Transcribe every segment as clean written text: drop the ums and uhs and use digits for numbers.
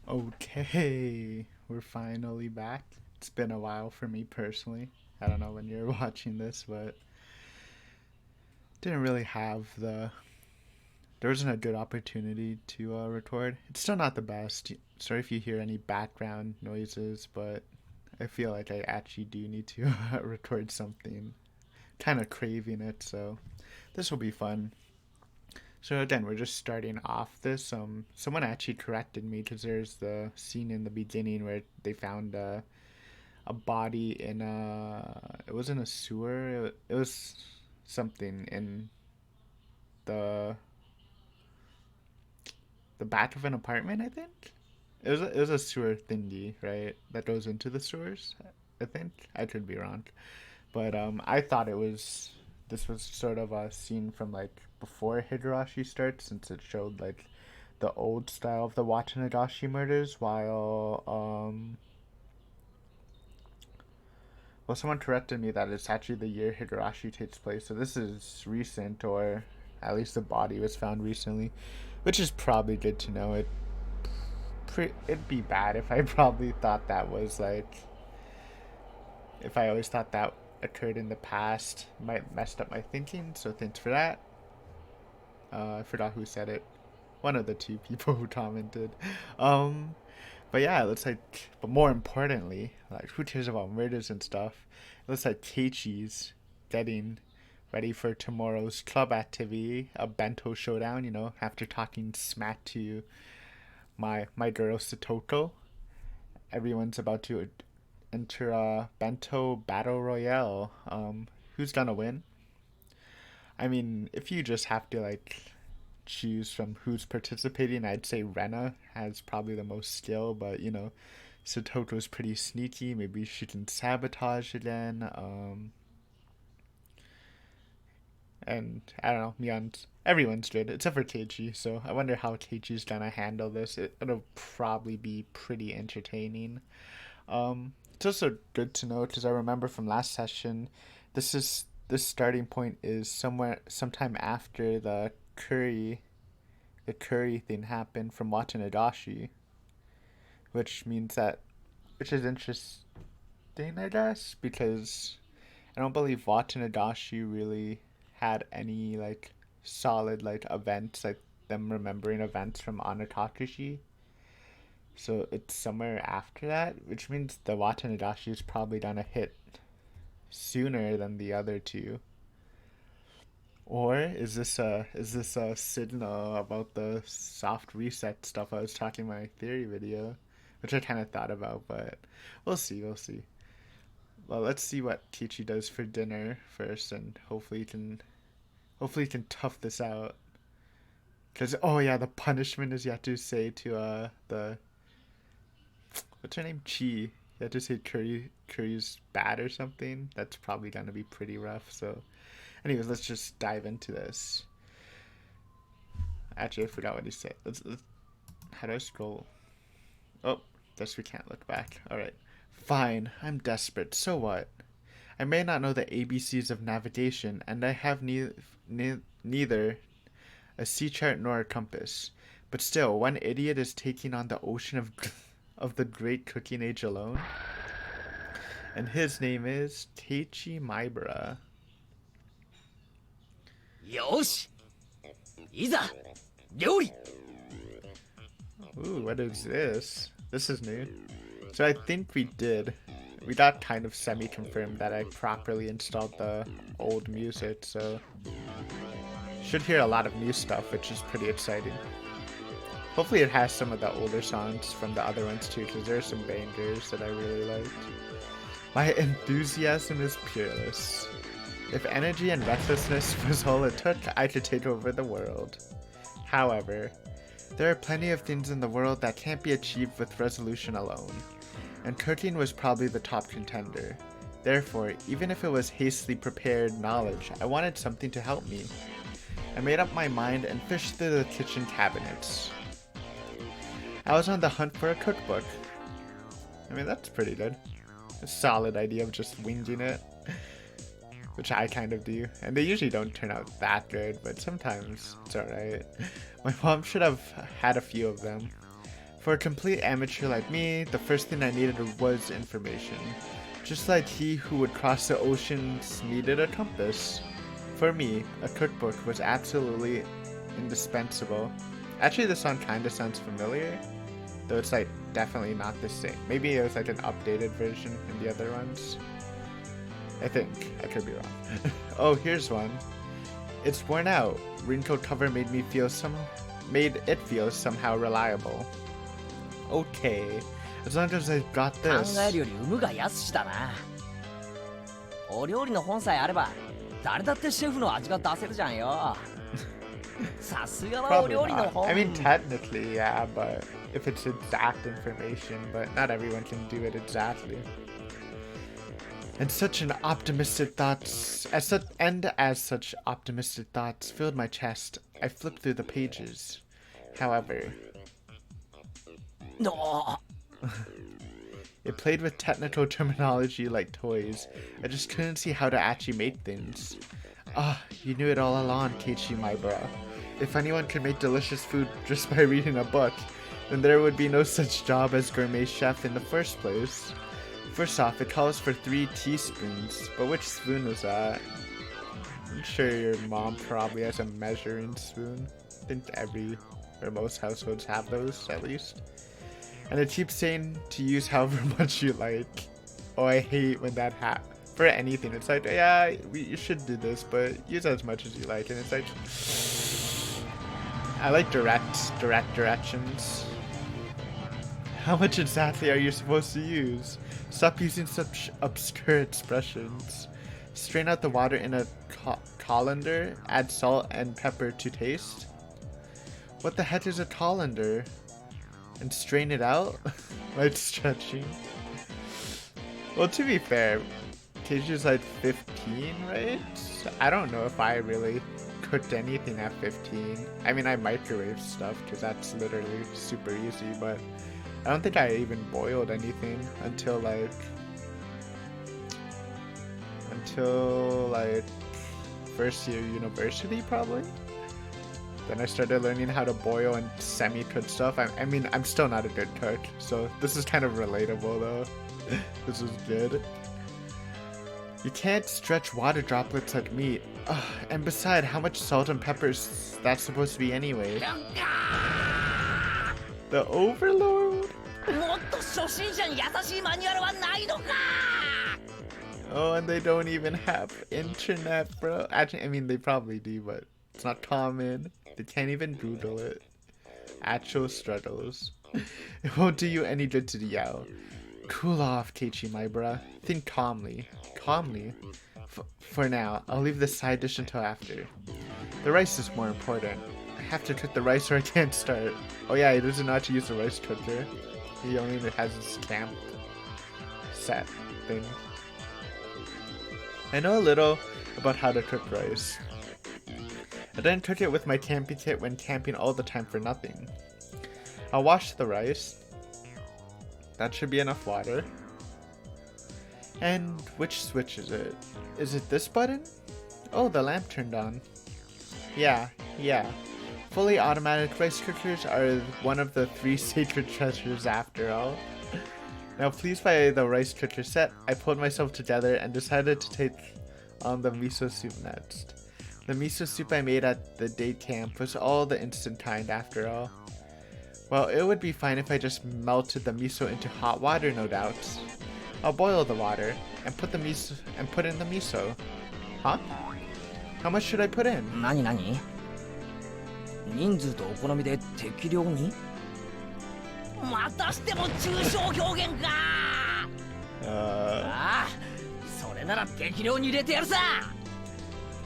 Okay, we're finally back. It's been a while for me personally. I don't know when you're watching this, but didn't really have there wasn't a good opportunity to record. It's still not the best. Sorry if you hear any background noises, but I feel like I actually do need to record something. Kind of craving it, so this will be fun. So again, we're just starting off this. Someone actually corrected me because there's the scene in the beginning where they found a body in it wasn't a sewer. It was something in the the back of an apartment. I think it was a sewer thingy, right? That goes into the sewers. I think I could be wrong, but I thought this was sort of a scene from like before Higurashi starts, since it showed like the old style of the Watanagashi murders, while someone corrected me that it's actually the year Higurashi takes place, so this is recent, or at least the body was found recently, which is probably good to know. It'd be bad if I probably thought that was like if I always thought that occurred in the past. Might messed up my thinking. So thanks for that. I forgot who said it. One of the two people who commented. Um, but yeah, it looks like. But more importantly, like who cares about murders and stuff? It looks like Keiichi's getting ready for tomorrow's club activity, a bento showdown. After talking smack to my girl Satoko, everyone's about to enter a bento battle royale. Who's gonna win? I mean, if you just have to like choose from who's participating, I'd say Rena has probably the most skill, but Satoko's pretty sneaky. Maybe she can sabotage again. And I don't know, everyone's good except for Keiichi. So I wonder how Keiichi's gonna handle this. It'll probably be pretty entertaining. It's also good to know because I remember from last session, this starting point is sometime after the curry thing happened from Watanadashi, which means that which is interesting, I guess, because I don't believe Watanadashi really had any like solid like events, like them remembering events from Anakakushi. So it's somewhere after that, which means the Watanadashi is probably gonna hit sooner than the other two. Or is this a signal about the soft reset stuff I was talking in my theory video, which I kind of thought about, but we'll see. Well, let's see what Keiichi does for dinner first, and hopefully he can tough this out. Cause oh yeah, the punishment is you have to say to the what's her name, Chi. You have to say Curry's bad or something. That's probably gonna be pretty rough. So, anyways, let's just dive into this. Actually, I forgot what he said. How do I scroll? Oh, guess we can't look back. All right, fine. I'm desperate. So what? I may not know the ABCs of navigation, and I have neither a sea chart nor a compass. But still, one idiot is taking on the ocean of the great cooking age alone, and his name is Teichi Maibara. よしいざ料理 Ooh, what is this? This is new. So I think we got kind of semi-confirmed that I properly installed the old music, so should hear a lot of new stuff, which is pretty exciting. Hopefully it has some of the older songs from the other ones too, because there are some bangers that I really liked. My enthusiasm is peerless. If energy and recklessness was all it took, I could take over the world. However, there are plenty of things in the world that can't be achieved with resolution alone, and cooking was probably the top contender. Therefore, even if it was hastily prepared knowledge, I wanted something to help me. I made up my mind and fished through the kitchen cabinets. I was on the hunt for a cookbook. I mean, that's pretty good. A solid idea of just winging it, which I kind of do. And they usually don't turn out that good, but sometimes it's alright. My mom should have had a few of them. For a complete amateur like me, the first thing I needed was information. Just like he who would cross the oceans needed a compass. For me, a cookbook was absolutely indispensable. Actually, this song kinda sounds familiar, though it's like definitely not the same. Maybe it was like an updated version in the other ones. I think. I could be wrong. Oh, here's one. It's worn out. Wrinkled cover made it feel somehow reliable. Okay. As long as I've got 考 this. えるより産むが安しだな。お料理の本さえあれば誰だってシェフの味が出せるじゃんよ。さすがはお Probably 料理の not. 本。 I mean, technically, yeah, but if it's exact information, but not everyone can do it exactly. And such optimistic thoughts filled my chest, I flipped through the pages. However, No. it played with technical terminology like toys. I just couldn't see how to actually make things. Ah, you knew it all along, Keiichi, my bro. If anyone could make delicious food just by reading a book, then there would be no such job as gourmet chef in the first place. First off, it calls for 3 teaspoons, but which spoon was that? I'm sure your mom probably has a measuring spoon. I think most households have those, at least. And it keeps saying to use however much you like. Oh, I hate when that happens. For anything, it's like, yeah, you should do this, but use as much as you like. And it's like, I like direct directions. How much exactly are you supposed to use? Stop using such obscure expressions. Strain out the water in a colander. Add salt and pepper to taste. What the heck is a colander? And strain it out? Like stretching. Well, to be fair, Keiichi's like 15, right? I don't know if I really cooked anything at 15. I mean, I microwave stuff because that's literally super easy, but I don't think I even boiled anything until first year university probably. Then I started learning how to boil and semi-cook stuff. I mean, I'm still not a good cook, so this is kind of relatable though. This is good. You can't stretch water droplets like meat. Ugh, and beside, how much salt and pepper is that supposed to be anyway? The Overlord? もっと初心者に優しいマニュアルはないのか。 Oh, and they don't even have internet, bro. Actually, I mean, they probably do, but it's not common. They can't even Google it. Actual struggles. It won't do you any good to yell. Cool off, Keiichi, my bruh. Think calmly. Calmly? For now, I'll leave this side dish until after. The rice is more important. I have to cook the rice or I can't start. Oh yeah, he doesn't know how to use the rice cooker. He only has his camp set thing. I know a little about how to cook rice. I didn't cook it with my camping kit when camping all the time for nothing. I'll wash the rice. That should be enough water. And which switch is it? Is it this button? Oh, the lamp turned on. Yeah. Fully automatic rice cookers are one of the 3 sacred treasures after all. Now, pleased by the rice cooker set, I pulled myself together and decided to take on the miso soup next. The miso soup I made at the day camp was all the instant kind after all. Well, it would be fine if I just melted the miso into hot water, no doubt. I'll boil the water and put in the miso. Huh? How much should I put in? 何人数とお好みで適量に。またしても抽象表現か。ああ、それなら適量に入れてやるさ。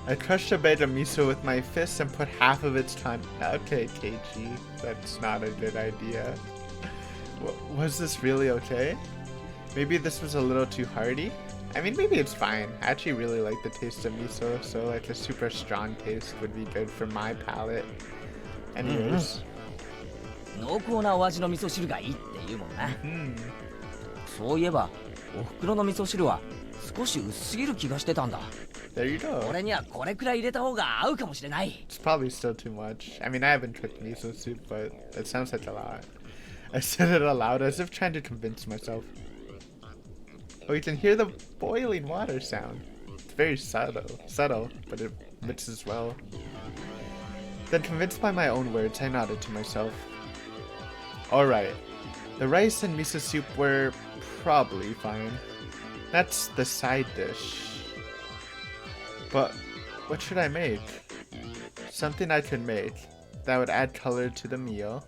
I crushed a bag of miso with my fist and put half of its time. Okay, Keiichi, that's not a good idea. Was this really okay? Maybe this was a little too hearty? I mean, maybe it's fine. I actually really like the taste of miso, so like a super strong taste would be good for my palate. Anyways. 濃厚なお味の味噌汁がいいって言うもんな。そういえば、お袋の味噌汁は少し薄すぎる気がしてたんだ。 There you go. 俺にはこれくらい入れた方が合うかもしれない。 It's probably still too much. I mean, I haven't cooked miso soup, but it sounds like a lot. I said it aloud as if trying to convince myself. Oh, you can hear the boiling water sound. It's very subtle, but it mixes well. Then, convinced by my own words, I nodded to myself. Alright, the rice and miso soup were probably fine. That's the side dish. But what should I make? Something I could make that would add color to the meal.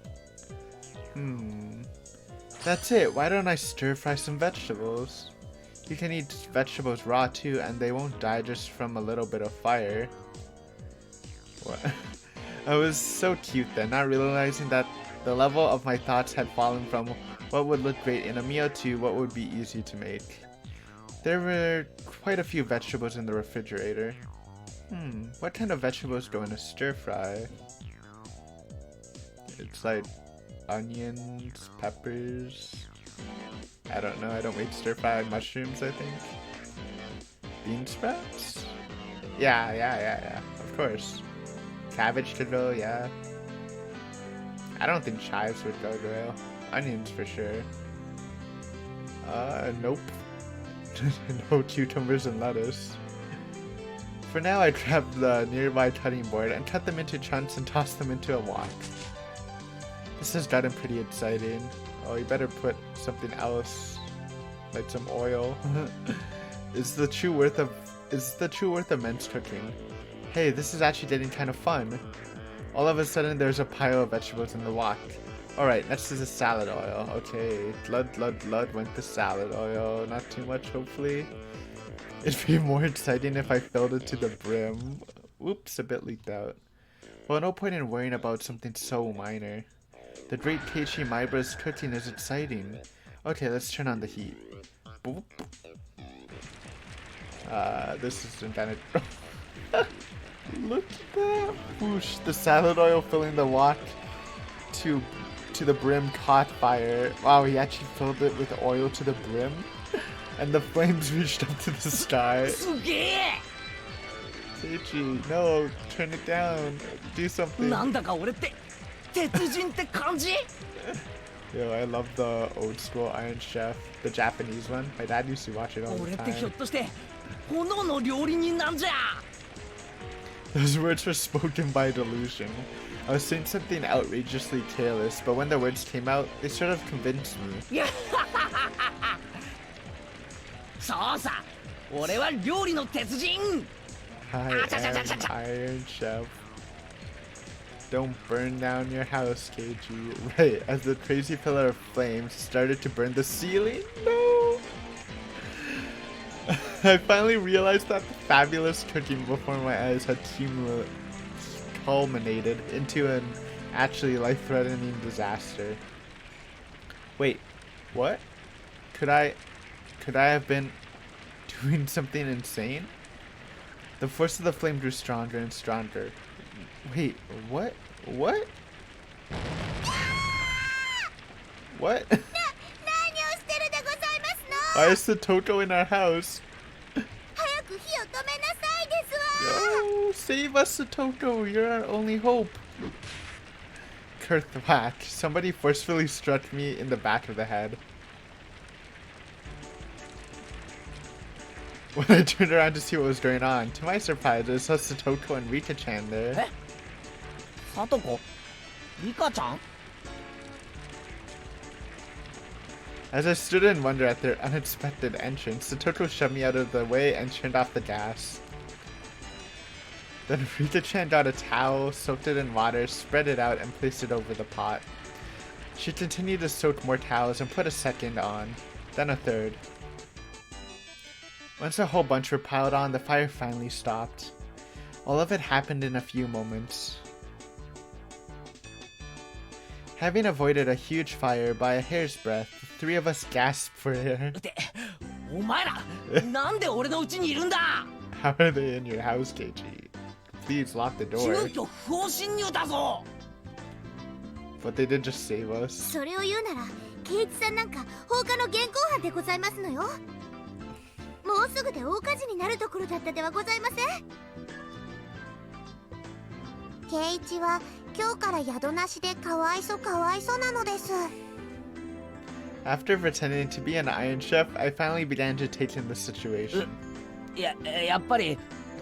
That's it. Why don't I stir fry some vegetables? You can eat vegetables raw too, and they won't die just from a little bit of fire. What? I was so cute then, not realizing that the level of my thoughts had fallen from what would look great in a meal to what would be easy to make. There were quite a few vegetables in the refrigerator. What kind of vegetables go in a stir fry? It's like onions, peppers. I don't know, I don't make stir fry mushrooms, I think. Bean sprouts? Yeah, of course. Cabbage could go, yeah. I don't think chives would go though. Onions for sure. Nope. No cucumbers and lettuce. For now, I grabbed the nearby cutting board and cut them into chunks and tossed them into a wok. This has gotten pretty exciting. Oh, you better put something else, like some oil. Is the true worth of men's cooking? Hey, this is actually getting kind of fun. All of a sudden, there's a pile of vegetables in the wok. Alright, next is the salad oil. Okay, blood went to salad oil. Not too much, hopefully. It'd be more exciting if I filled it to the brim. Oops, a bit leaked out. Well, no point in worrying about something so minor. The great Keiichi Maibra's cooking is exciting. Okay, let's turn on the heat. Boop. This is intended. Look at that! Whoosh! The salad oil filling the wok to the brim caught fire. Wow, he actually filled it with oil to the brim, and the flames reached up to the sky. Keiichi, no, turn it down. Do something. Yo, I love the old school Iron Chef, the Japanese one. My dad used to watch it all the time. Those words were spoken by delusion. I was saying something outrageously careless, but when the words came out, they sort of convinced me. I am Iron Chef. Don't burn down your house, Keiichi. Right, as the crazy pillar of flames started to burn the ceiling? No! I finally realized that the fabulous cooking before my eyes had culminated into an actually life-threatening disaster. Wait, what? Could I have been doing something insane? The force of the flame grew stronger and stronger. Wait, what? What? What? Why is the Toto in our house? No, save us, Toto. You're our only hope. Kerthwhack. Somebody forcefully struck me in the back of the head. When I turned around to see what was going on, to my surprise, I saw Satoko and Rika-chan there. Satoko? Rika-chan? As I stood in wonder at their unexpected entrance, Satoko shoved me out of the way and turned off the gas. Then Rika-chan got a towel, soaked it in water, spread it out, and placed it over the pot. She continued to soak more towels and put a second on, then a third. Once a whole bunch were piled on, the fire finally stopped. All of it happened in a few moments. Having avoided a huge fire by a hair's breadth, the three of us gasped for air. How are they in your house, Keiichi? Please lock the door. But they did just save us. After pretending to be an Iron Chef, I finally began to take in the situation. やっぱり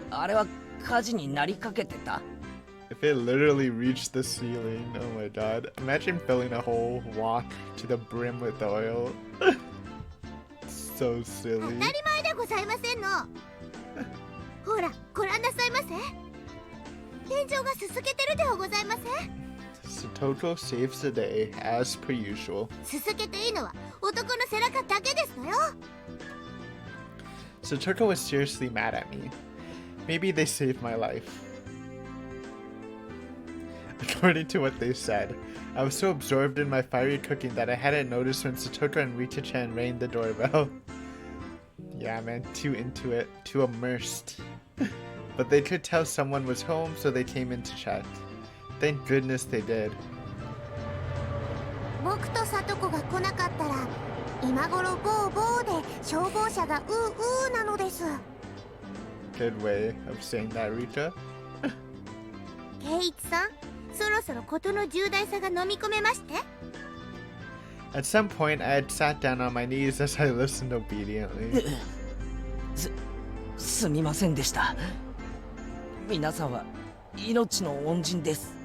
あれは火事になりかけてた。 If it literally reached the ceiling, oh my god. Imagine filling a whole wok to the brim with oil. So 当 silly. たり前でございませんの。ほらご覧なさいませ。天井がすすけてるではございません。 Satoto saves the day, as per usual. すすけていいのは男の背中だけですのよ。 Satoto was seriously mad at me. Maybe they saved my life. According to what they said, I was so absorbed in my fiery cooking that I hadn't noticed when Satoto and Rita-chan rang the doorbell. Yeah, man, too into it, too immersed. But they could tell someone was home, so they came in to check. Thank goodness they did. 僕とサトコが来なかったら今頃ボーボーで消防車がううなのです。 Good way of saying that, Rita. ケイイチさん、そろそろ事の重大さが飲み込めまして。 At some point, I had sat down on my knees as I listened obediently. すみませんでした。皆さんは命の恩人です。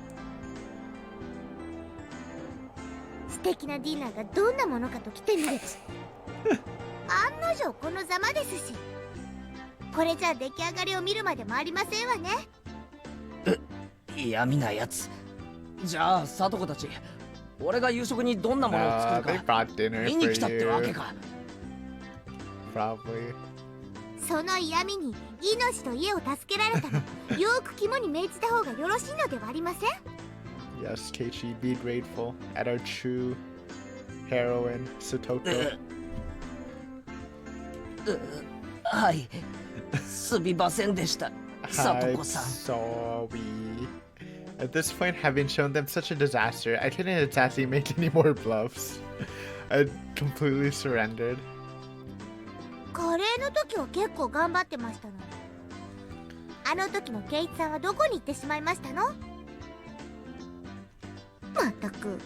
素敵なディナーがどんなものかと来てみる。案の定このざまですし、これじゃ出来上がりを見るまでもありませんわね。嫌味なやつ。じゃあサトコたち、俺が夕食にどんなものを作 They るか brought dinner 見に for 来たってわけ you. か。 Probably. その嫌味に命と家を助けられたらよく肝に銘じた方がよろしいのではありません？ Yes, Keiichi, be grateful at our true heroine, Satoto. はい、すみませんでした、サト I'm コさん。 sorry. At this point, having shown them such a disaster, I couldn't exactly make any more bluffs. I completely surrendered. カレーの時は結構頑張ってましたのに。あの時のケイイチさんはどこに行ってしまいましたの？まったく。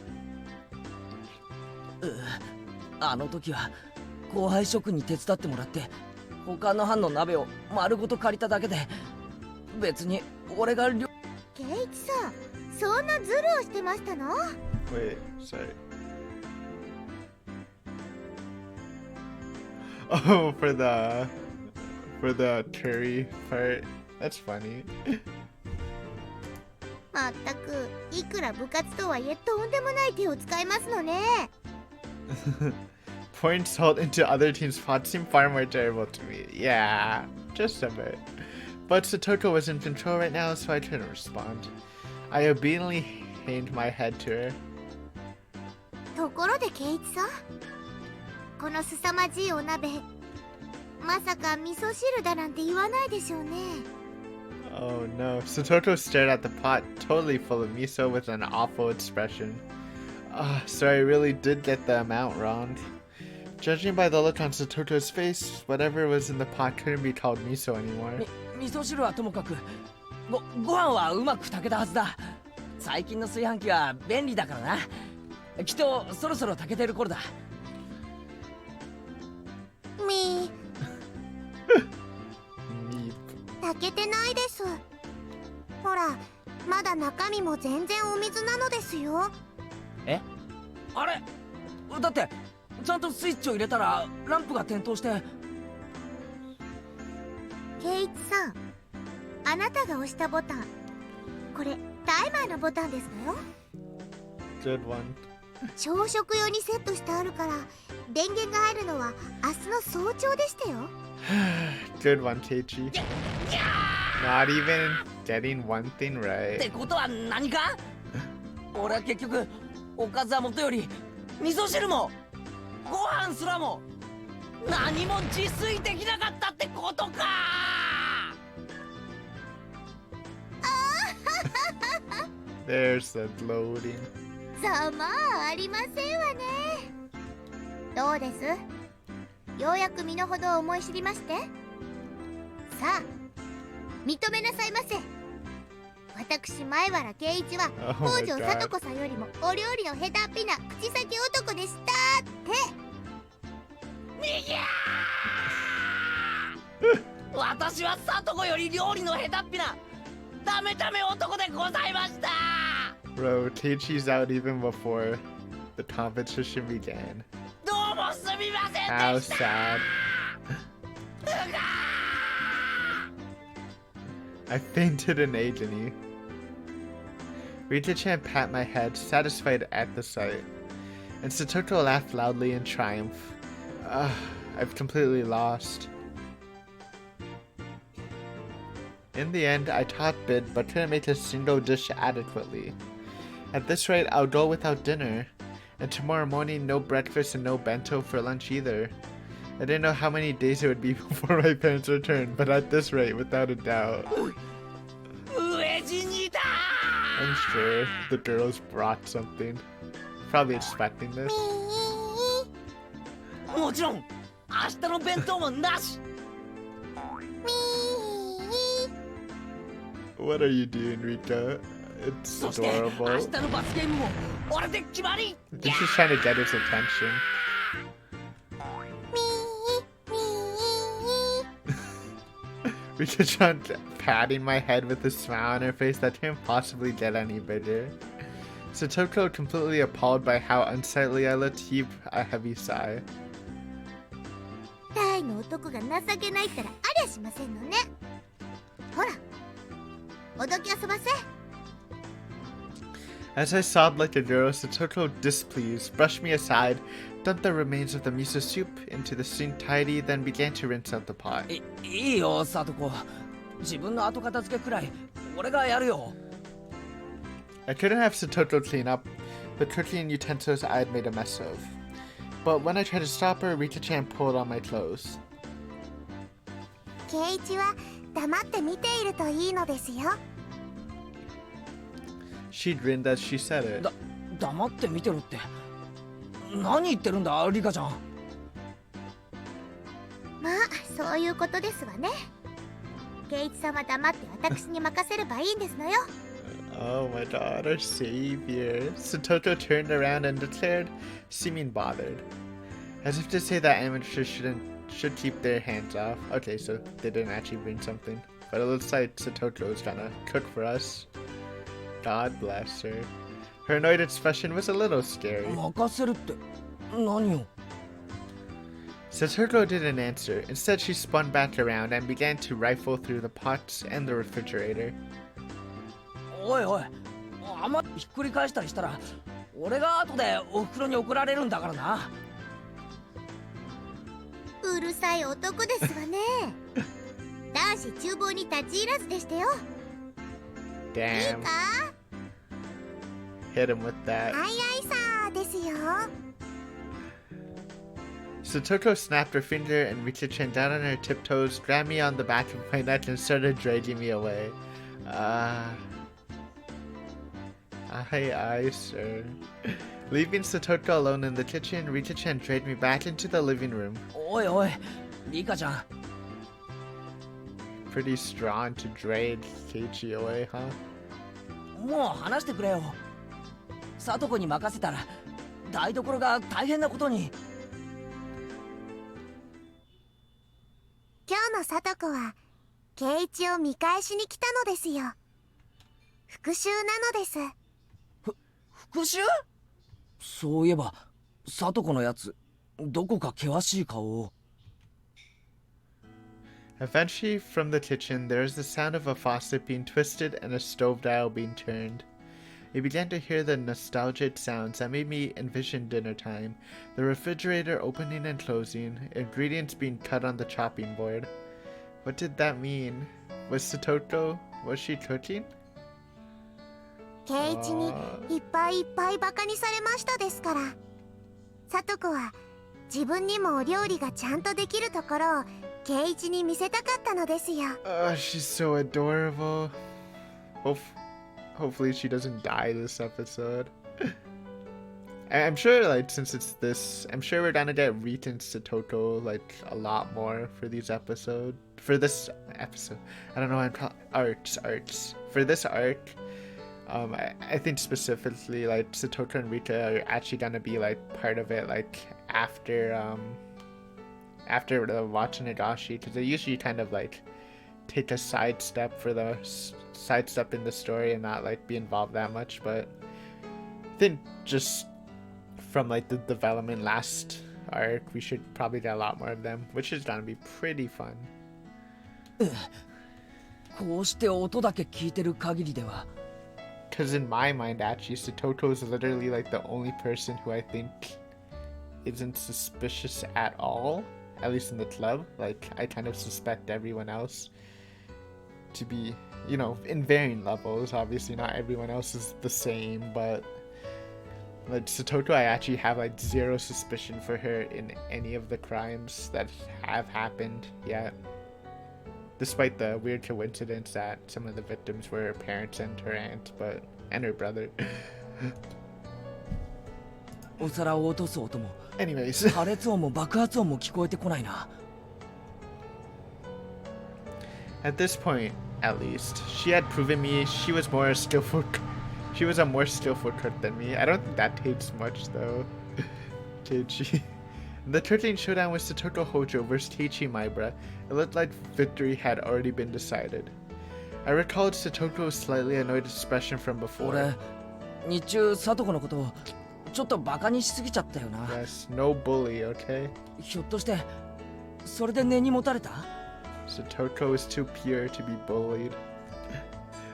あの時は後輩職に手伝ってもらって他の班の鍋を丸ごと借りただけで、別に俺がケイイチさん、そんなズルをしてましたの？ Wait, sorry. Oh, for the curry part. That's funny. まったく、いくら部活とはいえとんでもない手を使いますのね。Pouring salt into other teams' pots seemed far more terrible to me. Yeah, just a bit. But Satoto was in control right now, so I couldn't respond. I obediently hanged my head to her. ところでケイイチさん、この凄まじいお鍋、まさか味噌汁だなんて言わないでしょうね。 Oh no. Satoto stared at the pot, totally full of miso, with an awful expression. So I really did get the amount wrong. Judging by the look on Satoto's face, whatever was in the pot couldn't be called miso anymore. 味噌汁はともかくご飯はうまく炊けたはずだ。最近の炊飯器は便利だからな。きっとそろそろ炊けてる頃だ。みー、 Meep. 炊けてないです。ほら、まだ中身も全然お水なのですよ。え？あれ？だってちゃんとスイッチを入れたらランプが点灯して。ケイイチさん、あなたが押したボタン、これタイマーのボタンですのよ。 Good one. 朝食用にセットしてあるから電源が入るのは明日の早朝でしたよ。 Good one, Keiichi. Not even getting one thing って right. ことは何か？俺は結局おかずはもとより味噌汁もご飯すらも何も自炊できなかったってことか。There's the loading. ざまあありませんわね。どうです？ようやく身の程を思い知りまして。さあ認めなさいませ。私前原圭一は Oh 北 my 条 god. 聡子さんよりもお料理の下手っぴな口先男でしたって。逃げー私は聡子より料理の下手っぴなダメダメ男でございました Bro, Keiichi's out even before the competition began. どうもすみません How でした sad. I fainted in agony. Rita-chan pat my head, satisfied at the sight, and Satoko laughed loudly in triumph. I've completely lost. In the end, I taught bid, but couldn't make a single dish adequately. At this rate, I'll go without dinner, and tomorrow morning no breakfast and no bento for lunch either. I didn't know how many days it would be before my parents returned, but at this rate, without a doubt. 飢え死にだ I'm sure the girls brought something. Probably expecting this. もちろん明日の弁当もなし What are you doing, Rika? It's そして明 adorable. 日の罰ゲームも俺で決まり I think she's trying to get his attention. Rika-chan patting my head with a smile on her face that can't possibly get any bigger. Satoko, completely appalled by how unsightly I looked, heaved a heavy sigh. 大の男が情けないったらありゃしませんのね。ほら、おどき遊ばせ。 As I sobbed like a girl, Satoko, displeased, brushed me aside, dumped the remains of the miso soup into the sink tidy, then began to rinse out the pot. いいよ聡子自分の後片付けくらい俺がやるよ I couldn't have Satoko clean up the cooking utensils I had made a mess of. But when I tried to stop her, Rita-chan pulled on my clothes. ケイイチは黙って見ているといいのですよ。 She grinned as she said it. 黙って見てるって何言ってるんだリカちゃんまあ、そういうことですわね。ケイイチさんは黙って私に任せればいいんですのよ。 Oh my god, our savior. Satoko turned around and declared, seeming bothered. As if to say that amateurs should keep their hands off. Okay, so they didn't actually bring something. But it looks like Satoko is gonna cook for us. God bless her. Her annoyed expression was a little scary. 任せるって何を Satoko didn't answer. Instead, she spun back around and began to rifle through the pots and the refrigerator. おいおいあんまひっくり返したりしたら俺が後でお袋に怒られるんだからなうるさい男ですわね。男子厨房に立ち入らずでしたよ。いい Damn. か Hit him with that. あいあいさーですよ。 Satoko snapped her finger and reached her chin down on her tiptoes, grabbed me on the back of my neck, and started dragging me away. Aye, sir. Leaving Satoko alone in the kitchen, Rita-chan dragged me back into the living room. おいおいリカちゃん Pretty strong to drag Keiichi away, huh? もう話してくれよ聡子に任せたら台所が大変なことに今日のさとこはケイイチを見返しに来たのですよ。復讐なのです。復讐そういえば聡子のやつどこか険しい顔を Eventually, from the kitchen, there was the sound of a faucet being twisted and a stove dial being turned. I began to hear the nostalgic sounds that made me envision dinner time, the refrigerator opening and closing, ingredients being cut on the chopping board. What did that mean? Was she cooking? ケイイチにいっぱいいっぱいバカにされましたですから。さとこは自分にもお料理がちゃんとできるところをケイイチに見せたかったのですよ。She's so adorable. Hopefully she doesn't die this episode. I'm sure, like, since it's this, I'm sure we're gonna get Rita and Satoko, like, a lot more for these episodes. For this episode. I don't know what I'm calling arcs. For this arc, I think specifically, like, Satoko and Rita are actually gonna be, like, part of it, like, after, after the watching Higurashi, because they usually kind of like take a sidestep for the sidestep in the story and not like be involved that much. But I think just from like the development last arc, we should probably get a lot more of them, which is gonna be pretty fun. こうして音だけ聞いてる限りでは Because in my mind, actually, Satoto is literally like the only person who I think isn't suspicious at all, at least in the club. Like, I kind of suspect everyone else to be, you know, in varying levels. Obviously, not everyone else is the same, but like Satoto, I actually have like zero suspicion for her in any of the crimes that have happened yet. Despite the weird coincidence that some of the victims were her parents and her aunt, and her brother. お皿を落とす音も Anyways. 破裂音も爆発音も聞こえてこないな At this point, at least, she had proven me she was a more skillful cook than me. I don't think that takes much though. Keiichi. The 13th showdown with Satoto Hojo versus Keiichi Maibara, it looked like victory had already been decided. I recalled Satoto's slightly annoyed expression from before. 俺日中聡子のことをちょっとバカにしすぎちゃったよな Yes, no bully, okay? ひょっとしてそれで根に持たれた Satoto is too pure to be bullied.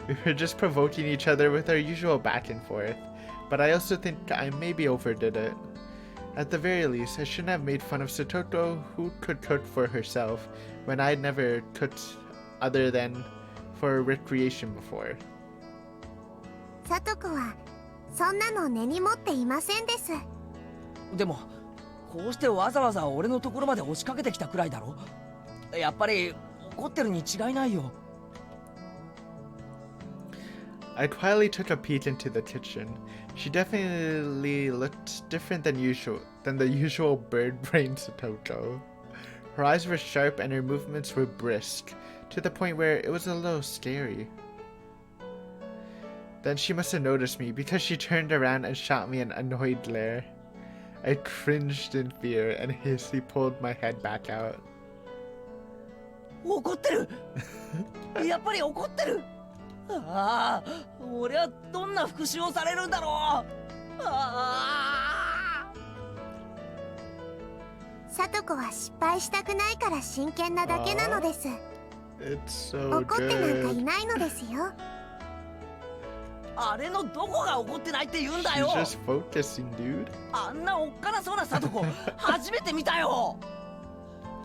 We were just provoking each other with our usual back and forth, but I also think I maybe overdid it. At the very least, I shouldn't have made fun of Satoto, who could cook for herself, when I'd never cooked other than for recreation before. さとこはそんなの根に持っていませんです。でもこうしてわざわざ俺のところまで押しかけてきたくらいだろやっぱり怒ってるに違いないよ I quietly took a peek into the kitchen. She definitely looked different than the usual bird-brained Satoto. Her eyes were sharp and her movements were brisk, to the point where it was a little scary. Then she must have noticed me because she turned around and shot me an annoyed glare. I cringed in fear and hastily pulled my head back out. 怒ってるやっぱり怒ってるああ俺はどんな復讐をされるんだろうああさとこは失敗したくないから真剣なだけなのです。 It's so 怒ってなんかい good. ないのですよ。あれのどこが怒ってないって言うんだ She's よ just focusing, dude. あんなおっかなそうなさとこ初めて見たよ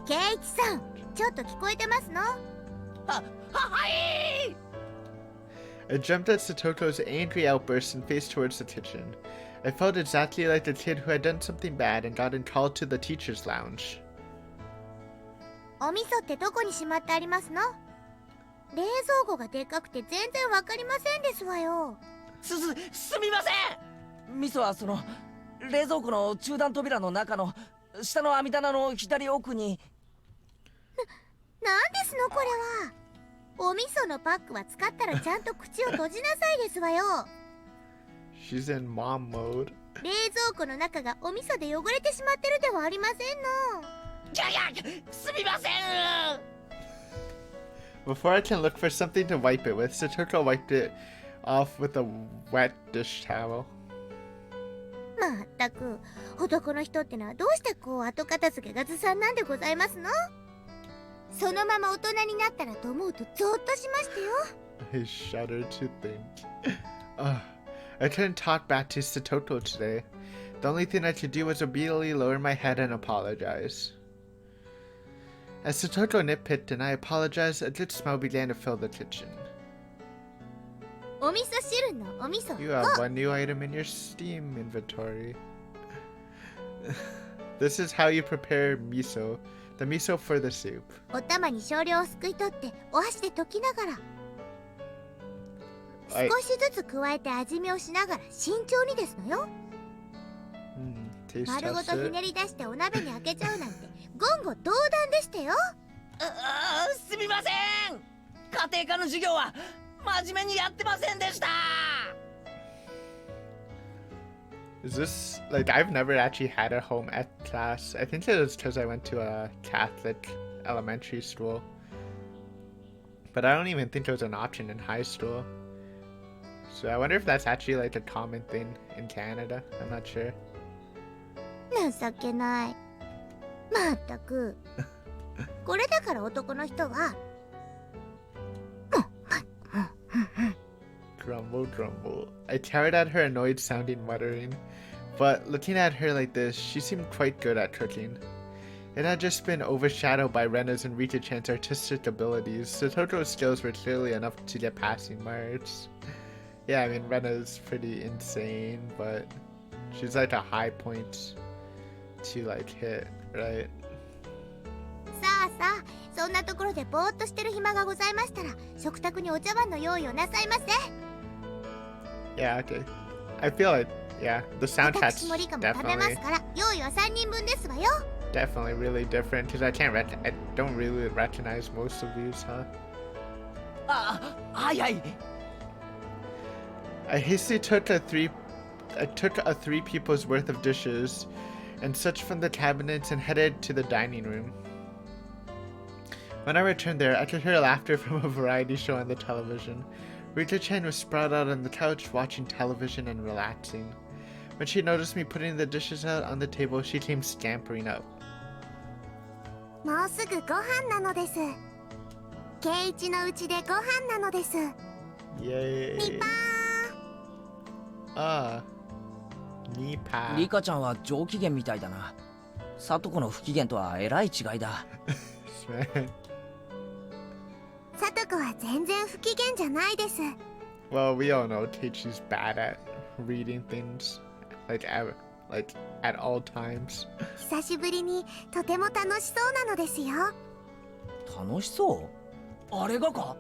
ケイイチさん、ちょっと聞こえてますの？はい I jumped at Satoto's angry outburst and faced towards the kitchen. I felt exactly like the kid who had done something bad and gotten called to the teacher's lounge. お味噌ってどこにしまってありますの？冷蔵庫がでかくて全然わかりませんですわよ。すみません味噌はその冷蔵庫の中段扉の中の下の網棚の左奥になんですのこれは。お味噌のパックは使ったらちゃんと口を閉じなさいですわよ。 She's in mom mode. 冷蔵庫の中がお味噌で汚れてしまってるではありませんの。いやすみません Before I can look for something to wipe it with, Satoto wiped it off with a wet dish towel. まったく男の人ってのはどうしてこう後片付けがずさんなんでございますの？そのまま大人になったらと思うとゾッとしましたよ。 I shudder to think. I couldn't talk back to Satoto today. The only thing I could do was obediently lower my head and apologize. As Satoto nitpicked and I apologized, a good smell began to fill the kitchen. お味噌汁のお味噌 You have one new item in your Steam inventory. This is how you prepare miso. The miso for the soup. お玉に少量をすくい取ってお箸で溶きながら少しずつ加えて味見をしながら慎重にですのよ。 Taste 丸ご test とひ it. ねり出してお鍋に開けちゃうなんて言語道断でしたよ。すみません家庭科の授業は真面目にやってませんでした Is this like I've never actually had a home ec class. I think it was because I went to a Catholic elementary school, but I don't even think it was an option in high school. So I wonder if that's actually like a common thing in Canada. I'm not sure. 情けない。まったく。これだから男の人は。Grumble, grumble. I towered at her annoyed sounding muttering, but looking at her like this, she seemed quite good at cooking. It had just been overshadowed by Rena's and Rita-chan's artistic abilities, so Toto's skills were clearly enough to get passing marks. Yeah, I mean, Rena's pretty insane, but she's like a high point to like hit, right? さあさあ、そんなところでぼーっとしてる暇がございましたら、食卓にお茶碗の用意をなさいませ。Yeah, okay. I feel like, yeah, the soundtrack's 私もリカも食べますから、用意は3人分ですわよ。definitely really different because I don't really recognize most of these, huh? あ、はいはい。I hastily took a three people's worth of dishes and such from the cabinets and headed to the dining room. When I returned there, I could hear laughter from a variety show on the television. Rita-chan was sprawled out on the couch watching television and relaxing. When she noticed me putting the dishes out on the table, she came scampering up. もうすぐご飯なのです。圭一のうちでご飯なのです。Yay. ニパああ、ニパ。リカちゃんは上機嫌みたいだな。サトコの不機嫌とはえらい違いだ。ー。サトコは全然不機嫌じゃないです。Well, we all know Keiichi's bad at reading things, like at all times. 久しぶりにとても楽しそうなのですよ。楽しそう？あれがか？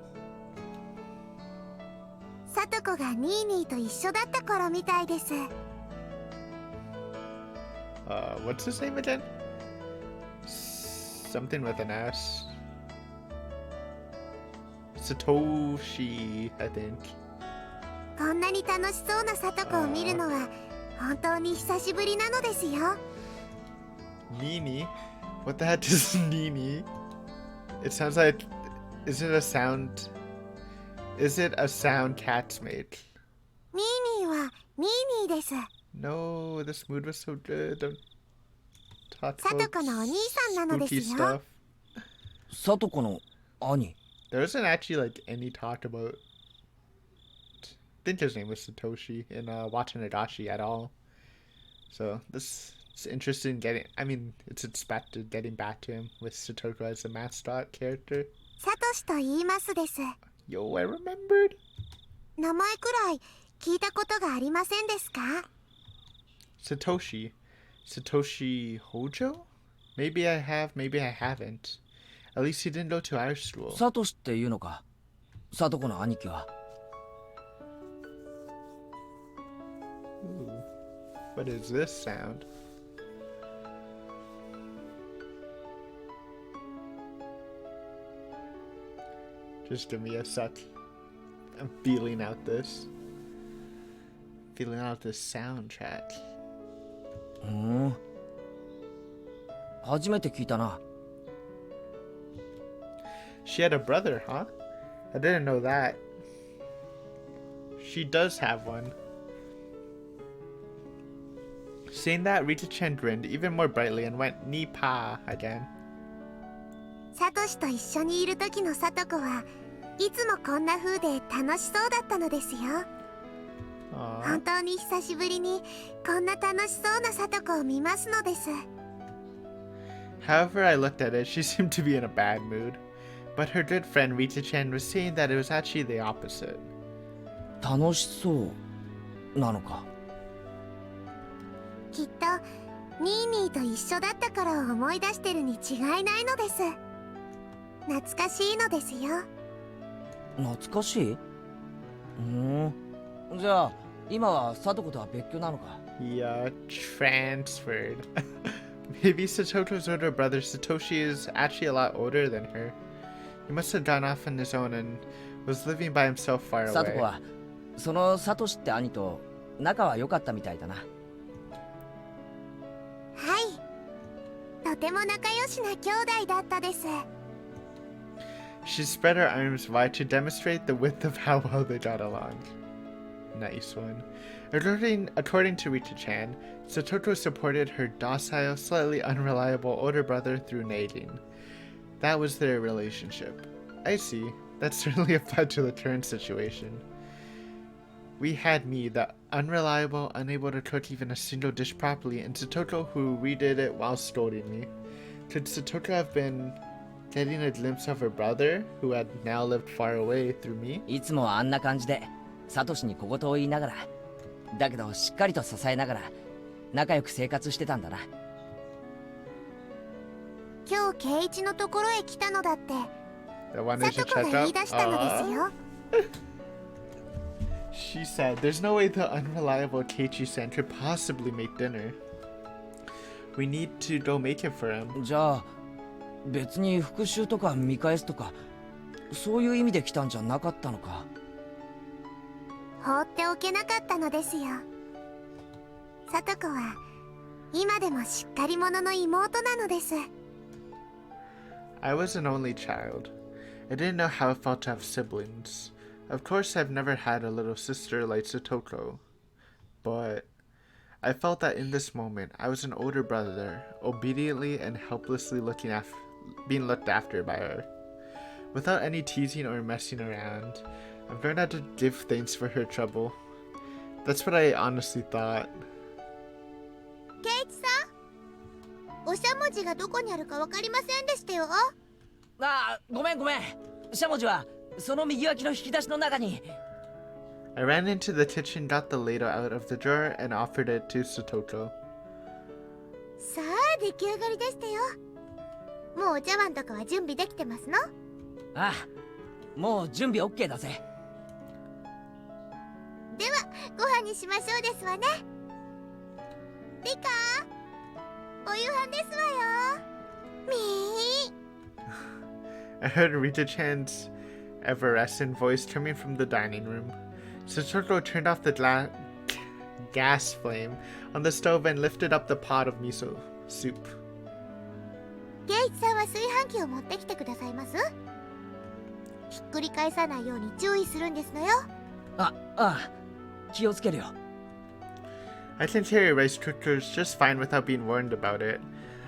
サトコがニーニーと一緒だった頃みたいです。What's his name again? Something with an S. Satoshi, I think. こんなに楽しそうなサトコを見るのは本当に久しぶりなのですよ。Nini? What the heck is Nini? It sounds like... Is it a sound cats make? ニーニーはニーニーです。No, this mood was so good. Don't talk サト about コのお兄さんなのです spooky よ。 stuff. サトコの兄。There wasn't actually like any talk about... I think his name was Satoshi in Tatarigoroshi at all. So this is interesting getting... I mean, it's expected getting back to him with Satoko as the mascot character. サトシと言いますです。 Yo, I remembered. 名前くらい聞いたことがありませんですか？ Satoshi Hojo? Maybe I have, maybe I haven't. At least he didn't go to our school. サトシっていうのか。サトコの兄貴は。Ooh, what is this sound? Just give me a sec. I'm feeling out this soundtrack. 初めて聞いたな。She had a brother, huh? I didn't know that. She does have one. Seeing that, Rita-chan grinned even more brightly and went "Nipa" again. サトシと一緒にいる時のサトコはいつもこんな風で楽しそうだったのですよ。本当に久しぶりにこんな楽しそうなサトコを見ますのです。 However, I looked at it, she seemed to be in a bad mood. But her good friend Rita-chan was saying that it was actually the opposite. 楽しそうなのか。きっとニーニーと一緒だった頃を思い出してるに違いないのです。懐かしいのですよ。懐かしい？じゃあ今はサトコとは別居なのか。Yeah, transferred. Maybe Satoko's older brother Satoshi is actually a lot older than her. He must have gone off on his own and was living by himself far サト away. コはそのサトシって兄と仲は良かったみたいだな。とても仲良しな兄弟だったです。 She spread her arms wide to demonstrate the width of how well they got along. Nice one. According to Rita-chan, Satoko supported her docile, slightly unreliable older brother through nagging. That was their relationship. I see. That certainly applied to the current situation. We had me, the unreliable, unable to cook even a single dish properly, and Satoko who redid it while scolding me. Could Satoko have been getting a glimpse of her brother, who had now lived far away, through me? いつもあんな感じでサトシに小言を言いながら、だけどしっかりと支えながら仲良く生活してたんだな。今日圭一のところへ来たのだって The one that サ you トコが check 言い out? 出したのですよ。 She said, there's no way the unreliable Keiichi-san could possibly make dinner. We need to go make it for him. じゃあ別に復讐とか見返すとかそういう意味で来たんじゃなかったのか。放っておけなかったのですよ。サトコは今でもしっかり者の妹なのです。 I was an only child. I didn't know how it felt to have siblings. Of course, I've never had a little sister like Satoko. But I felt that in this moment, I was an older brother, obediently and helplessly being looked after by her. Without any teasing or messing around, I've learned how to give thanks for her trouble. That's what I honestly thought. 圭一さん、おしゃもじがどこにあるかわかりませんでしたよ。ああ、ごめんごめん。しゃもじはその右脇の引き出しの中に。I ran into the kitchen, got the ladle out of the drawer, and offered it to Satoko. さあ出来上がりでしたよ。もうお茶碗とかは準備できてますの？ああ、もう準備 OK だぜ。ではご飯にしましょうですわね。リカ、お夕飯ですわよ。みー。I heard Rita-chan's effervescent voice coming from the dining room. Satoko turned off the gas flame on the stove and lifted up the pot of miso soup. 圭一さんは炊飯器を持ってきてくださいます？ひっくり返さないように注意するんですのよ。ああ、気をつけるよ。I can carry rice cookers just fine without being warned about it.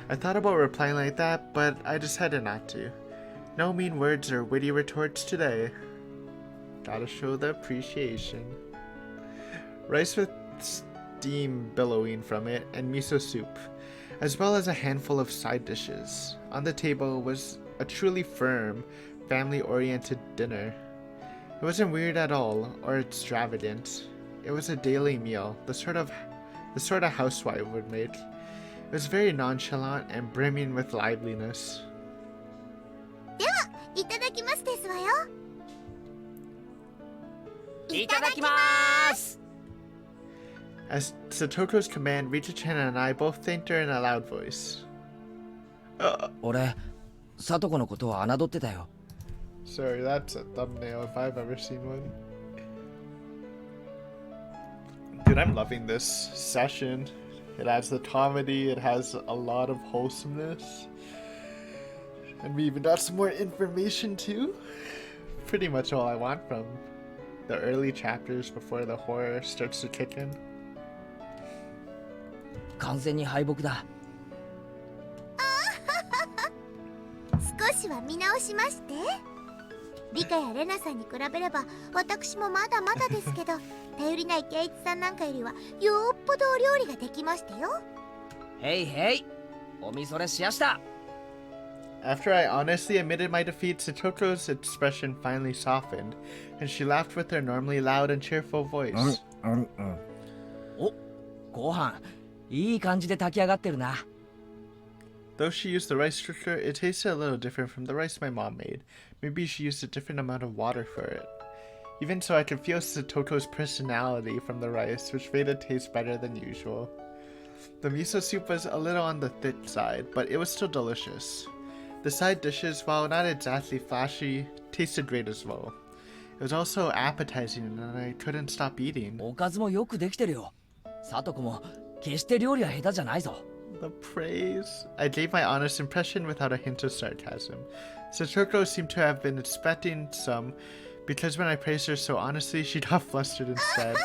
I thought about replying like that, but I decided not to. No mean words or witty retorts today. Gotta show the appreciation. Rice with steam billowing from it and miso soup, as well as a handful of side dishes. On the table was a truly firm, family-oriented dinner. It wasn't weird at all or extravagant. It was a daily meal, the sort of housewife would make. It was very nonchalant and brimming with liveliness. ではいただきますですわよ。いただきます。 At Satoko's command, Rita-chan and I both thanked her in a loud voice. 俺、サトコのことは侮ってたよ。Sorry, that's a thumbnail if I've ever seen one. Dude, I'm loving this session. It has the comedy, it has a lot of wholesomeness. And we even got some more information too. Pretty much all I want from the early chapters before the horror starts to kick in. 完全に敗北だ。少しは見直しまして。リカやレナさんに比べれば私もまだまだですけど頼りない圭一さんなんかよりはよっぽどお料理ができましたよ。へいへい、おみそれしやした。 After I honestly admitted my defeat, Satoko's expression finally softened, and she laughed with her normally loud and cheerful voice. お、ご飯いい感じで炊き上がってるな。 Though she used the rice cooker, it tasted a little different from the rice my mom made. Maybe she used a different amount of water for it. Even so, I could feel Satoko's personality from the rice, which made it taste better than usual. The miso soup was a little on the thick side, but it was still delicious. The side dishes, while not exactly flashy, tasted great as well. It was also appetizing, and I couldn't stop eating. おかずもよくできてるよ。サトコも決して料理は下手じゃないぞ。The praise. I gave my honest impression without a hint of sarcasm. Satoko seemed to have been expecting some, because when I praised her so honestly, she got flustered instead.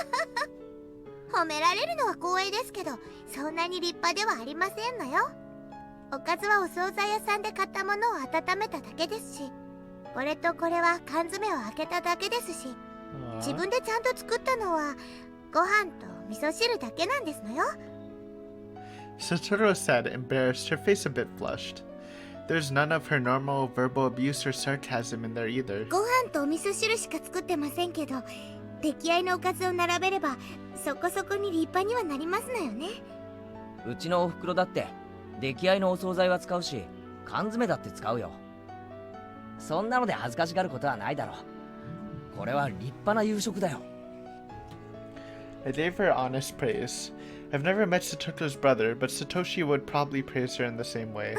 褒められるのは光栄ですけど、そんなに立派ではありませんのよ。おかずはお惣菜屋さんで買ったものを温めただけですし、これとこれは缶詰を開けただけですし、自分でちゃんと作ったのはご飯と味噌汁だけなんですのよ。Satoru said, embarrassed, her face a bit flushed. There's none of her normal verbal abuse or sarcasm in there either. ご飯とお味噌汁しか作ってませんけど、出来合いのおかずを並べればそこそこに立派にはなりますのよね。うちのお袋だって出来合いのお惣菜は使うし、缶詰だって使うよ。そんなので恥ずかしがることはないだろう。これは立派な夕食だよ。I gave her honest praise. I've never met Satoko's brother, but Satoshi would probably praise her in the same way.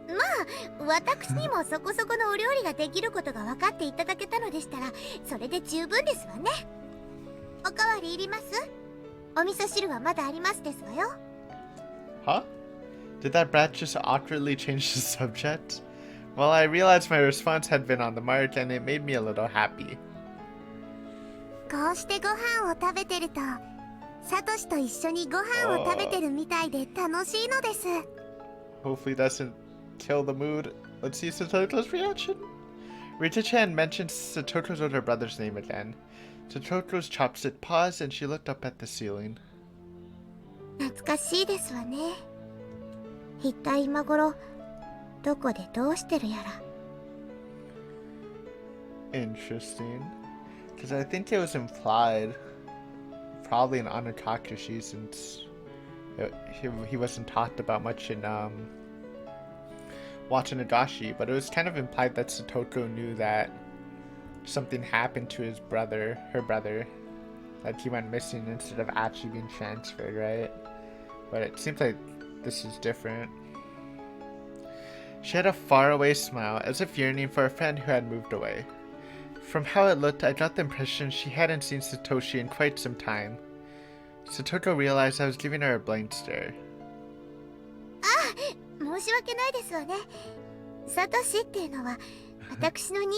まあ、私にもそこそこのお料理ができることが分かっていただけたのでしたら、それで十分ですわね。おかわりいります？お味噌汁はまだありますですわよ。Huh? Did that brat just awkwardly change the subject? Well, I realized my response had been on the mark, and it made me a little happy. こうしてご飯を食べてると、サトシと一緒にご飯を食べてるみたいで楽しいのです。Hopefully doesn't kill the mood. Let's see Satoko's reaction. Rita-chan mentions Satoko's older brother's name again. Satoko's chopstick paused and she looked up at the ceiling. 懐かしいですわね。一体今頃どこでどうしてるやら。 Interesting. Because I think it was implied, probably in Anakakushi, since he wasn't talked about much in Watanagashi, but it was kind of implied that Satoko knew that something happened to his brother, her brother, that he went missing instead of actually being transferred, right? But it seems like this is different. She had a faraway smile, as if yearning for a friend who had moved away. From how it looked, I got the impression she hadn't seen Satoshi in quite some time. Satoko realized I was giving her a blank stare. 申し訳ないですわね。サトシっていうのは私のニー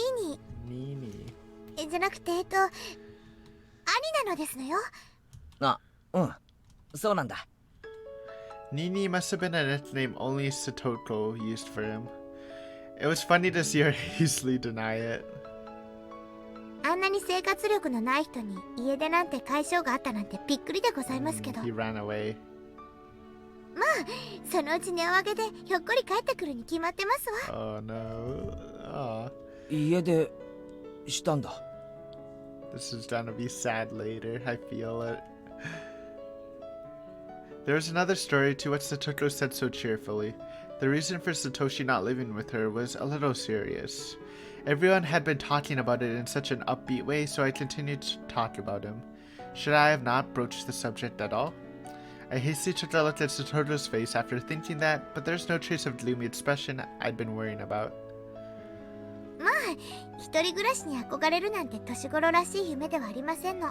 ニーじゃなくて兄なのですのよ。あ、うん、そうなんだ。Nini must have been a nickname only Satoko used for him. It was funny to see her easily deny it. あんなに生活力のない人に家出なんて解消があったなんてびっくりでございますけど。He ran away. まあ、そのうち値を上げでひょっこり帰ってくるに決まってますわ。Oh no. Oh. 家出したんだ。This is gonna be sad later. I feel it. There was another story to what Satoko said so cheerfully. The reason for Satoshi not living with her was a little serious. Everyone had been talking about it in such an upbeat way, so I continued to talk about him. Should I have not broached the subject at all? I hastily took a look at Satoko's face after thinking that, but there's no trace of gloomy expression I'd been worrying about. まあ、一人暮らしに憧れるなんて年頃らしい夢ではありませんの。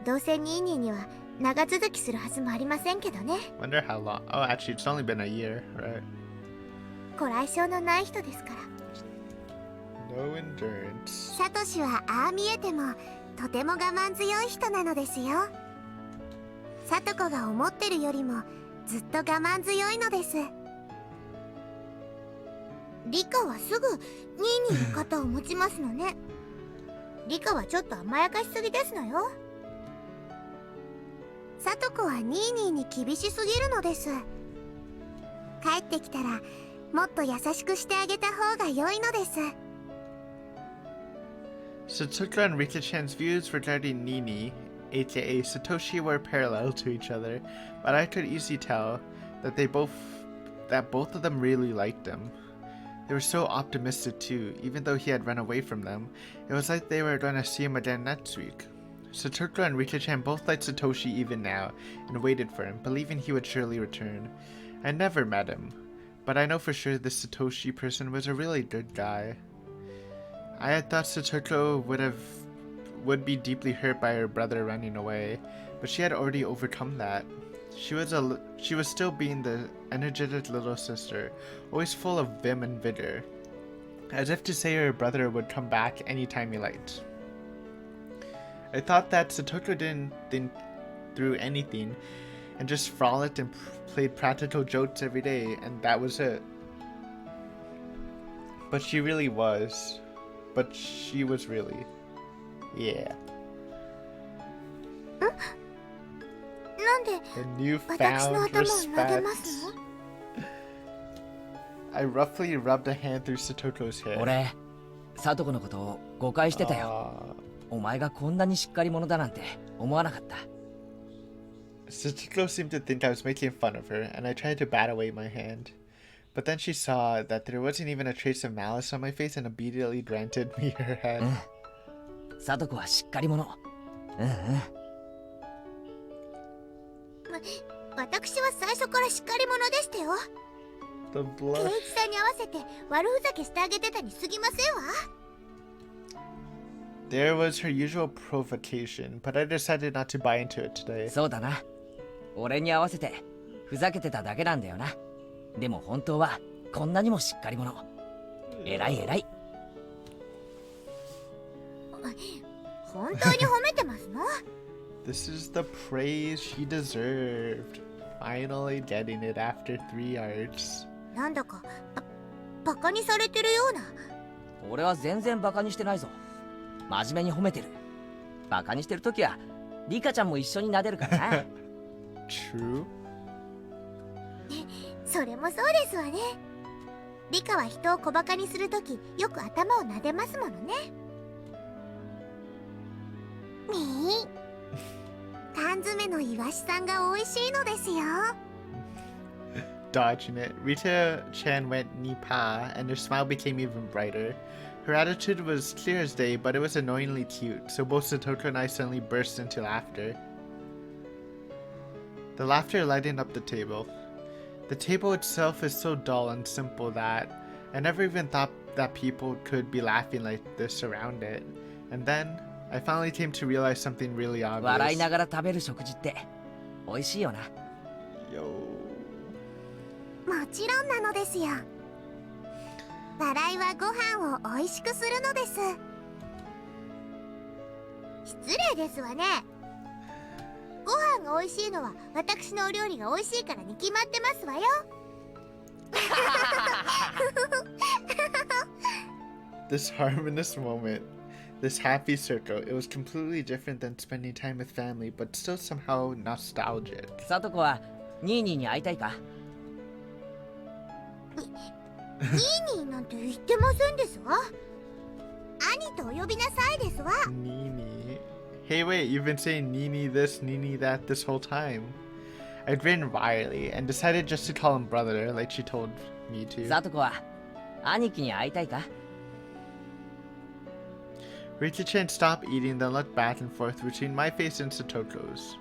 どうせニーニーには長続きするはずもありませんけどね。 Wonder how long. Oh, actually, it's only been a year, right? ご来性のない人ですから。 No endurance. サトシはああ見えてもとても我慢強い人なのですよ。サトコが思ってるよりもずっと我慢強いのです。リカはすぐニーニーの肩を持ちますのね。リカはちょっと甘やかしすぎですのよ。サトコはニーニーに厳しすぎるのです。帰ってきたらもっと優しくしてあげた方が良いのです。Satsuka and Rika-chan's views regarding Nini, aka Satoshi, were parallel to each other, but I could easily tell that both of them really liked him. They were so optimistic too, even though he had run away from them. It was like they were going to see him again next week. Satsuka and Rika-chan both liked Satoshi even now, and waited for him, believing he would surely return. I never met him, but I know for sure this Satoshi person was a really good guy. I had thought Satoko would be deeply hurt by her brother running away, but she had already overcome that. She was still being the energetic little sister, always full of vim and vigor, as if to say her brother would come back anytime he liked. I thought that Satoko didn't think through anything and just frolicked and played practical jokes every day, and that was it. But she really was. But she was really. Yeah. なんで A 私の newfound 頭を撫で respect. ますの？ I roughly rubbed a hand through Satoko's hair. 俺サトコのことを誤解してたよ。お前がこんなにしっかり者だなんて思わなかった。Satoko seemed to think I was making fun of her, and I tried to bat away my hand. But then she saw that there wasn't even a trace of malice on my face and immediately granted me her head. サトコはしっかり者。うんうん。私は最初からしっかり者でしたよ。 The 圭 blush. 一さんに合わせて悪ふざけしてあげてたに過ぎませんわ。 There was her usual provocation, but I decided not to buy into it today. そうだな。俺に合わせてふざけてただけなんだよな。でも本当はこんなにもしっかり者。偉い偉い。本当に褒めてますの？ This is the praise she deserved. Finally getting it after 3 arts. なんだかバカにされてるような。俺は全然バカにしてないぞ。真面目に褒めてる。バカにしてるときはリカちゃんも一緒に撫でるからな。True. それもそうですわね。リカは人を小バカにするときよく頭を撫でますものね。缶詰のイワシさんが美味しいのですよ。 Dodging it, Rita-chan went nipa, and her smile became even brighter. Her attitude was clear as day, but it was annoyingly cute, so both Satoko and I suddenly burst into laughter. The laughter lighting up the table. The table itself is so dull and simple that I never even thought that people could be laughing like this around it. And then, I finally came to realize something really 笑い obvious. ながら食べる食事って美味しいよな。Yo. もちろんなのですよ。笑いはご飯を美味しくするのです。失礼ですわね。ご飯が美味しいのは私のお料理が美味しいからに決まってますわよ。This harmonious moment, this happy circle, it was completely different than spending time with family, but still somehow nostalgic. サトコはニーニーに会いたいか？ニーニーなんて言ってませんですわ。兄とお呼びなさいですわ。 Nini. Hey, wait, you've been saying Nini this, Nini that this whole time. I'd written Riley and decided just to call him brother, like she told me to. サトコは兄貴に会いたいか？ Rita-chan stopped eating, then looked back and forth between my face and Satoko's.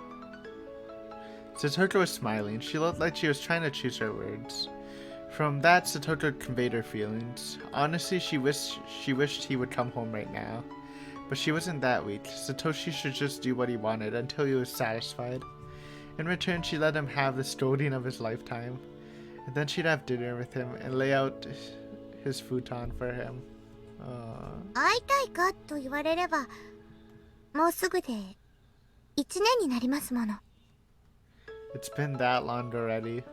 Satoko was smiling. She looked like she was trying to choose her words. From that, Satoko conveyed her feelings. Honestly, she wished he would come home right now. But she wasn't that weak. Satoshi should just do what he wanted until he was satisfied. In return, she let him have the scolding of his lifetime. And then she'd have dinner with him and lay out his futon for him. 会いたいかと言われれば、もうすぐで1年になりますもの。 It's been that long already.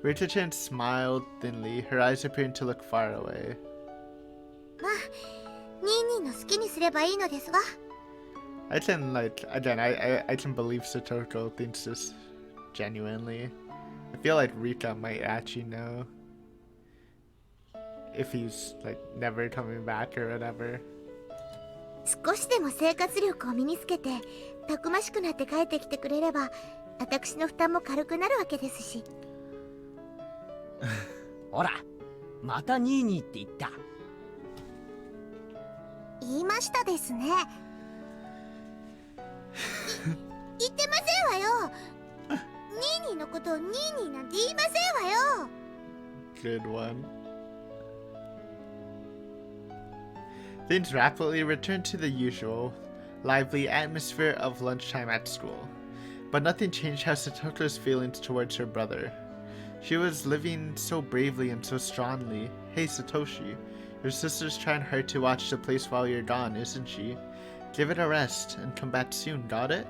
Rita-chan smiled thinly, her eyes appearing to look far away. まあ、ニーニーの好きにすればいいのですわ。 I can I can believe Satoko thinks this genuinely. I feel like Rika might actually know if he's like never coming back or whatever. 少しでも生活力を身につけて、たくましくなって帰ってきてくれれば、私の負担も軽くなるわけですし。ほら、またニーニーって言った。言いましたですね。言ってませんわよ。ニーニーのことをニーニーなんて言いませんわよ。 Good one. Things rapidly returned to the usual lively atmosphere of lunchtime at school. But nothing changed how Satoto's feelings towards her brother. She was living so bravely and so strongly. Hey Satoshi, your sister's trying hard to watch the place while you're gone, isn't she? Give it a rest and come back soon, got it?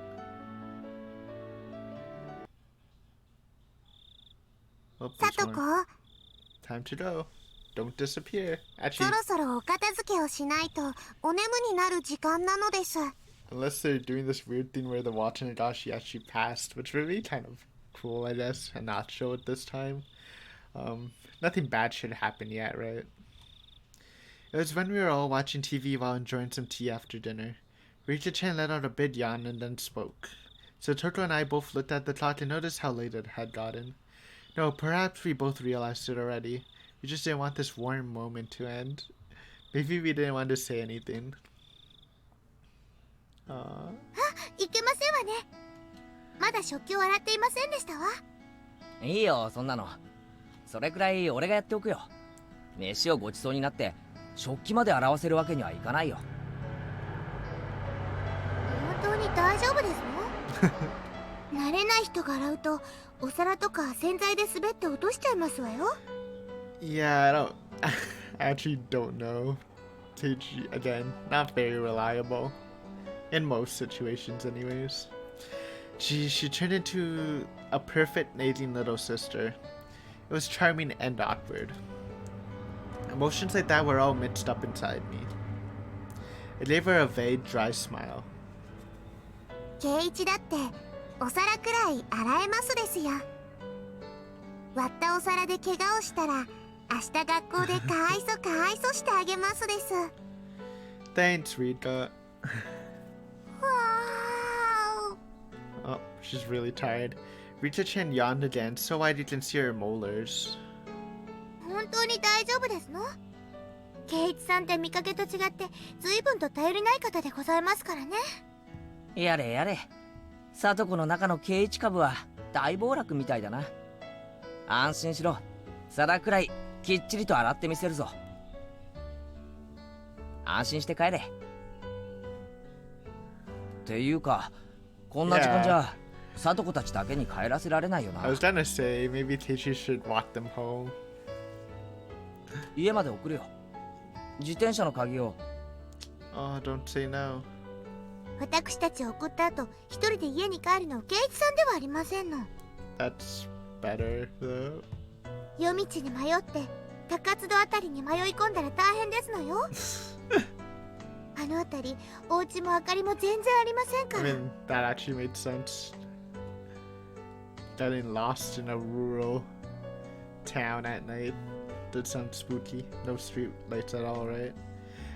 Oh, there's more. さとこ、 Time to go. Don't disappear. そ Actually, ろそろお片付けをしないとお眠になる時間なのです。 unless they're doing this weird thing where the Watanagashi actually passed, which would be kind of cool, I guess, and not show it this time. Nothing bad should happen yet, right? It was when we were all watching TV while enjoying some tea after dinner. Rita-chan let out a big yawn and then spoke. So Toto and I both looked at the clock and noticed how late it had gotten. No, perhaps we both realized it already. We just didn't want this warm moment to end. Maybe we didn't want to say anything. いけませんわね。まだ食器を洗っていませんでしたわ。いいよそんなの。それくらい俺がやっておくよ。飯をごちそうになって食器まで洗わせるわけにはいかないよ。本当に大丈夫ですの？慣れない人が洗うとお皿とか洗剤で滑って落としちゃいますわよ。 Yeah, I actually don't know. Keiichi, again, not very reliable. In most situations, anyways. She turned into a perfect, amazing little sister. It was charming and awkward. Emotions like that were all mixed up inside me. I gave her a vague, dry smile. 圭一だってお皿くらい洗えますですよ。割ったお皿で怪我をしたら明日学校でかわいそしてあげますです。 Thanks, Rita. わー Oh, she's really tired. Rita-chan yawned again, so wide you can see her molars. 本当に大丈夫ですの？圭一さんって見かけと違って随分と頼りない方でございますからね。やれやれ。聡子の中の圭一株は大暴落みたいだな。安心しろ。皿くらいきっちりと洗ってみせるぞ。安心して帰れ。っていうか、こんな時間じゃ聡子たちだけに帰らせられないよな。I was gonna say, maybe Keiichi should walk them home. 家まで送るよ。自転車の鍵を。Oh, don't say no. 私たちを送った後、一人で家に帰るの圭一さんではありませんの。 That's better, though. 夜道に迷って高津戸あたりに迷い込んだら大変ですのよ。あのあたりお家も明かりも全然ありませんか I ら。 mean, that actually made sense. Getting lost in a rural town at night did sound spooky. No street lights at all, right?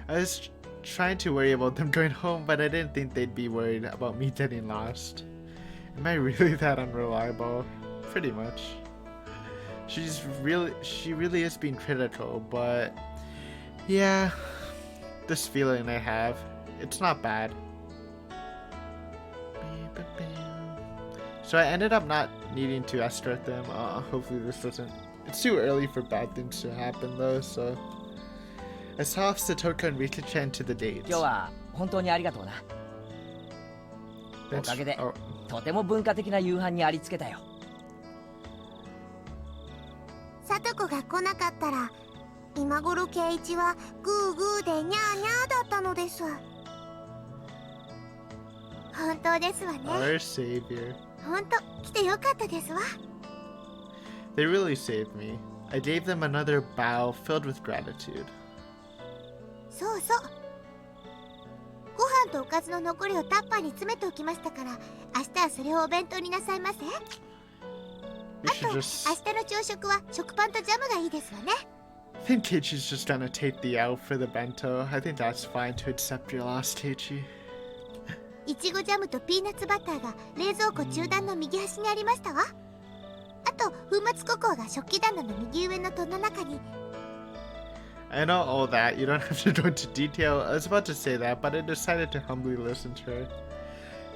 I was trying to worry about them going home, but I didn't think they'd be worried about me getting lost. Am I really that unreliable? Pretty much. She really is being critical, but yeah, this feeling I have, it's not bad. So I ended up not needing to escort them. Hopefully this doesn't... It's too early for bad things to happen though, so... I saw off Satoko and Rita-chan to the dates. 今日は本当にありがとうな。おかげで Oh, とても文化的な夕飯にありつけたよ。聡子が来なかったら今頃圭一はグーグーでニャーニャーだったのです。本当ですわね。 our savior. 本当来てよかったですわ。 They really saved me. I gave them another bow filled with gratitude. そうそう。ご飯とおかずの残りをタッパーに詰めておきましたから、明日はそれをお弁当になさいませ。 We あ should と、明 just... 日の朝食は食パンとジャムがいいですわね。 I think Keiichi's just gonna take the L for the bento. I think that's fine to accept your loss, Keiichi. いちごジャムとピーナッツバターが冷蔵庫中段の右端にありましたわ。あと、粉末ココアが食器棚の右上の戸の中に。 I know all that. You don't have to go into detail. I was about to say that, but I decided to humbly listen to her.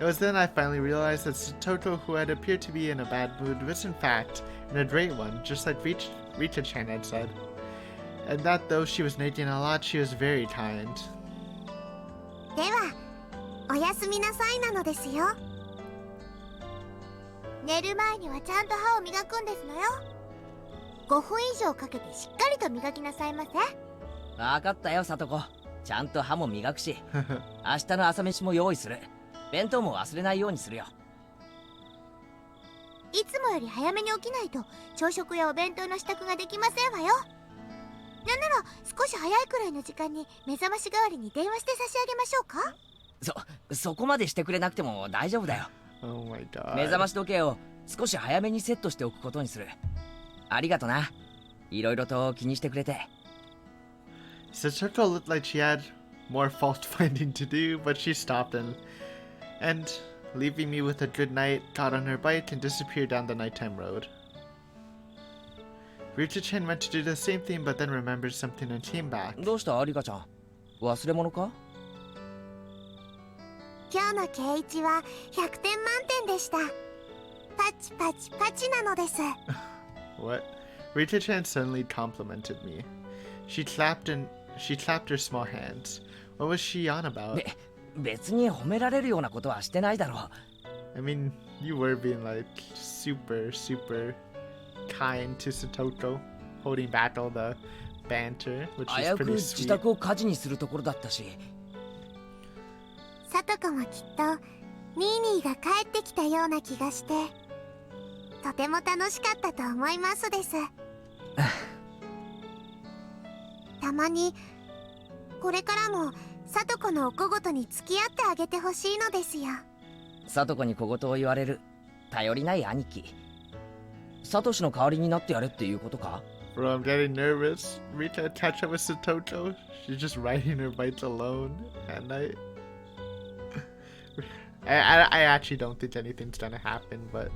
It was then I finally realized that Satoto, who had appeared to be in a bad mood, was in fact in a great one, just like Rita-chan had said. And that though she was nagging a lot, she was very kind. では、おやすみなさいなのですよ。寝る前にはちゃんと歯を磨くんですのよ。5分以上かけてしっかりと磨きなさいませ。分かったよ、さとこ。ちゃんと歯も磨くし、明日の朝飯も用意する。弁当も忘れないようにするよ。いつもより早めに起きないと朝食やお弁当の支度ができませんわよ。なんなら少し早いくらいの時間に目覚まし代わりに電話して差し上げましょうか。そこまでしてくれなくても大丈夫だよ。Oh my god. 目覚まし時計を少し早めにセットしておくことにする。ありがとな。いろいろと気にしてくれて。Satoko looked like she had more fault finding to do, but she stopped and leaving me with a good night, got on her bike and disappeared down the nighttime road. Rita-chan went to do the same thing, but then remembered something and came back. どうしたリカちゃん、忘れ物か？今日のケイイチは100点満点でした。パチパチパチなのです。What? Rita-chan suddenly complimented me. She clapped her small hands. What was she on about? 別に褒められるようなことはしてないだろう。I mean, you were being like super kind to Satoko, holding back all the banter, which 危 is うく pretty 自 sweet. 宅を火事にするところだったし。さとこもきっとニーニーが帰ってきたような気がしてとても楽しかったと思いますです。たまにこれからもさとこのお小言に付き合ってあげてほしいのですよ。さとこに小言を言われる頼りない兄貴。サトシの代わりになってやれっていうことか？ Bro, I'm getting nervous. Rita attached up with Satoko. She's just riding her bikes alone at night. I actually don't think anything's gonna happen, but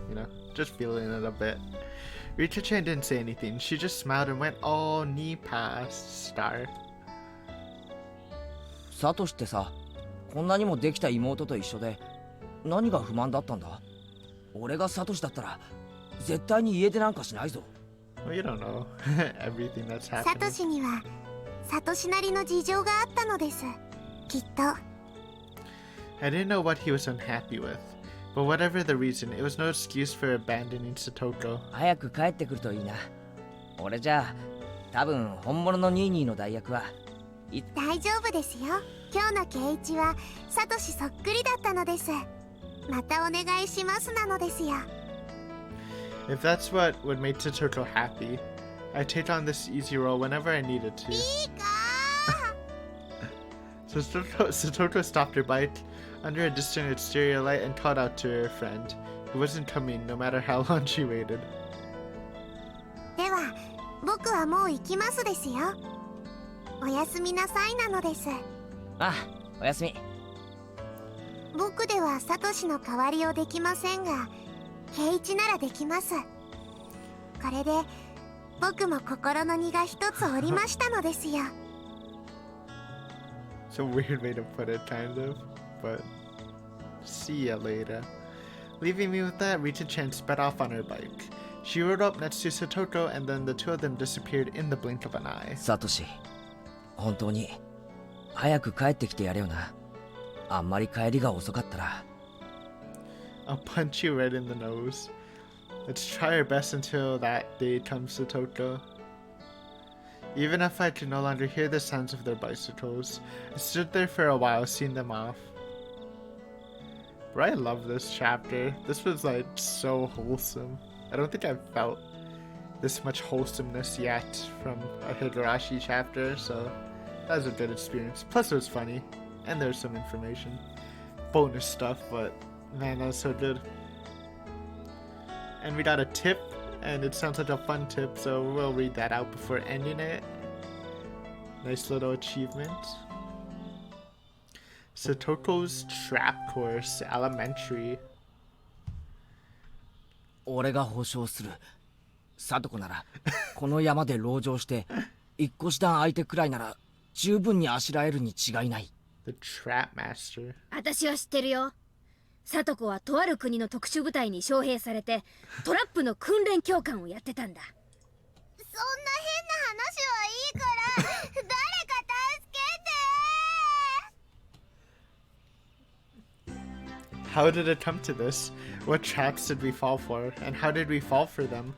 you know, just feeling it a bit. Rita-chan didn't say anything. She just smiled and went all knee past Star. サトシってさ、こんなにもできた妹と一緒で何が不満だったんだ？俺がサトシだったら絶対に家出なんかしないぞ。Well, you don't know everything that's サ happening. トシにはサトシなりの事情があったのです。きっと。I didn't know what he was unhappy with, but whatever the reason, it was no excuse for abandoning Satoko. 早く帰ってくるといいな。俺じゃあ多分本物のニーニーの代役は大丈夫ですよ。今日のケイイチはサトシそっくりだったのです。またお願いしますなのですよ。If that's what would make Satoko happy, I'd take on this easy role whenever I needed to. いいかSatoko stopped her bike under a distant exterior light and called out to her friend, who wasn't coming no matter how long she waited. では僕はもう行きますですよ。おやすみなさいなのです。ああ、おやすみ。僕ではサトシの代わりをできませんが、ケイイチならできます。これで僕も心の荷が一つ下りましたのですよ。It's a weird way to put it, kind of, but see ya later. Leaving me with that, Rita-chan sped off on her bike. She rode up next to Satoko, and then the two of them disappeared in the blink of an eye. サトシ、本当に早く帰ってきてやれよな。あんまり帰りが遅かったら。I'll punch you right in the nose. Let's try our best until that day comes, Satoko. Even if I could no longer hear the sounds of their bicycles, I stood there for a while, seeing them off. But I love this chapter. This was like so wholesome. I don't think I've felt this much wholesomeness yet from a Higurashi chapter, so that was a good experience. Plus it was funny, and there's some information. Bonus stuff, but man, that was so good. And we got a tip, and it sounds like a fun tip, so we'll read that out before ending it. Nice little achievement. Satoko's Trap Course, Elementary. 俺が保証する。サトコならこの山で籠城して一個師団相手くらいなら十分にあしらえるに違いない。 The Trap Master. 私は知ってるよ。サトコはとある国の特殊部隊に招聘されてトラップの訓練教官をやってたんだ。そんな変な話はいいから誰か助けて。 How did it come to this? What traps did we fall for, and how did we fall for them?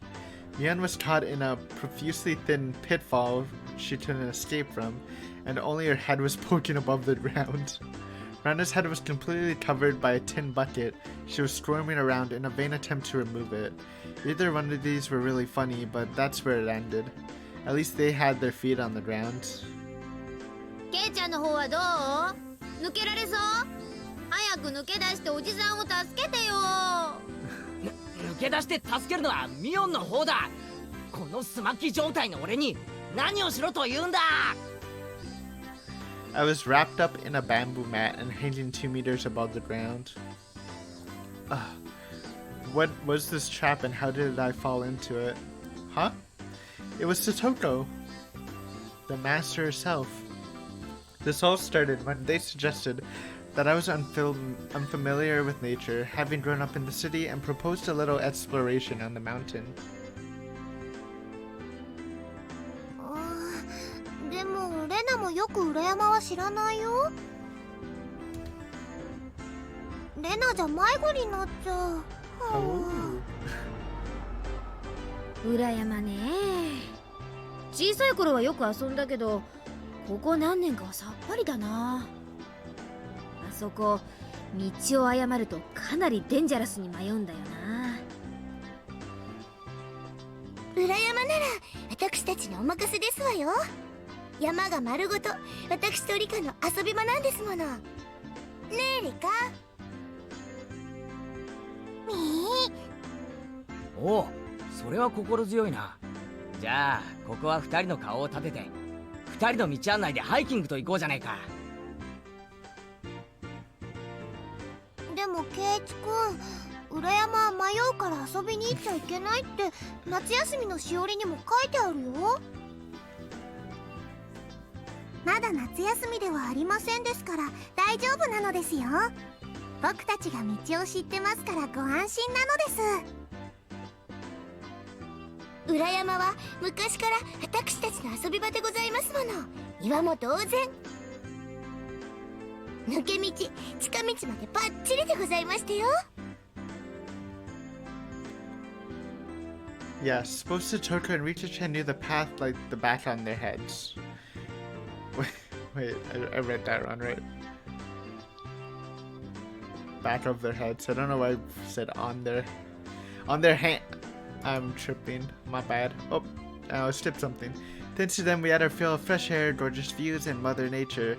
Mion was caught in a profusely thin pitfall she couldn't escape from, and only her head was poking above the ground. Rana's head was completely covered by a tin bucket. She was squirming around in a vain attempt to remove it. Either one of these were really funny, but that's where it ended. At least they had their feet on the ground. ケイちゃんの方はどう？抜けられそう？早く抜け出しておじさんを助けてよ。抜け出して助けるのはミオンの方だ。このスマッキ状態の俺に何をしろと言うんだ。 I was wrapped up in a bamboo mat and hanging 2 meters above the ground. What was this trap and how did I fall into it? Huh? It was Satoko, the master herself. This all started when they suggested that I was unfamiliar with nature, having grown up in the city, and proposed a little exploration on the mountain. でもレナもよく裏山は知らないよ。レナじゃ迷子になっちゃう。裏山ね。小さい頃はよく遊んだけど、ここ何年かはさっぱりだな。あそこ道を誤るとかなりデンジャラスに迷うんだよな。裏山なら私たちにお任せですわよ。山が丸ごと私とリカの遊び場なんですもの。ねえリカ。おう、それは心強いな。じゃあここは2人の顔を立てて2人の道案内でハイキングと行こうじゃないか。でもケイチ君、裏山は迷うから遊びに行っちゃいけないって夏休みのしおりにも書いてあるよ。まだ夏休みではありませんですから大丈夫なのですよ。僕たちが道を知ってますからご安心なのです。裏山は昔から私たちの遊び場でございますもの。岩も同然。抜け道、近道までバッチリでございましたよ。Yeah, supposed Satoko and Rita-chan knew the path like the back on their heads. Wait, I read that wrong, right? Back of their heads. I don't know why I said on their hand. I'm tripping. My bad. Oh, I skipped something. Thanks to them, we had our fill of fresh air, gorgeous views, and Mother Nature,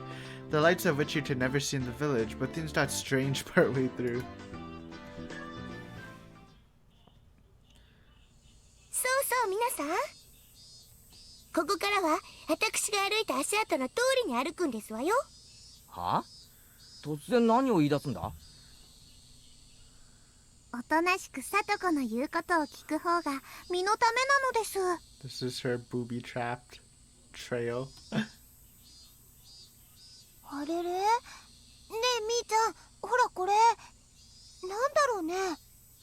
the lights of which you could never see in the village. But things got strange partway through. そうそう皆さん、ここからは私が歩いた足跡の通りに歩くんですわよ。はあ？突然何を言い出すんだ？おとなしくさとこの言うことを聞く方が身のためなのです。 This is her booby-trapped trail. あれれ？ねえみーちゃん、ほらこれなんだろうね。引っ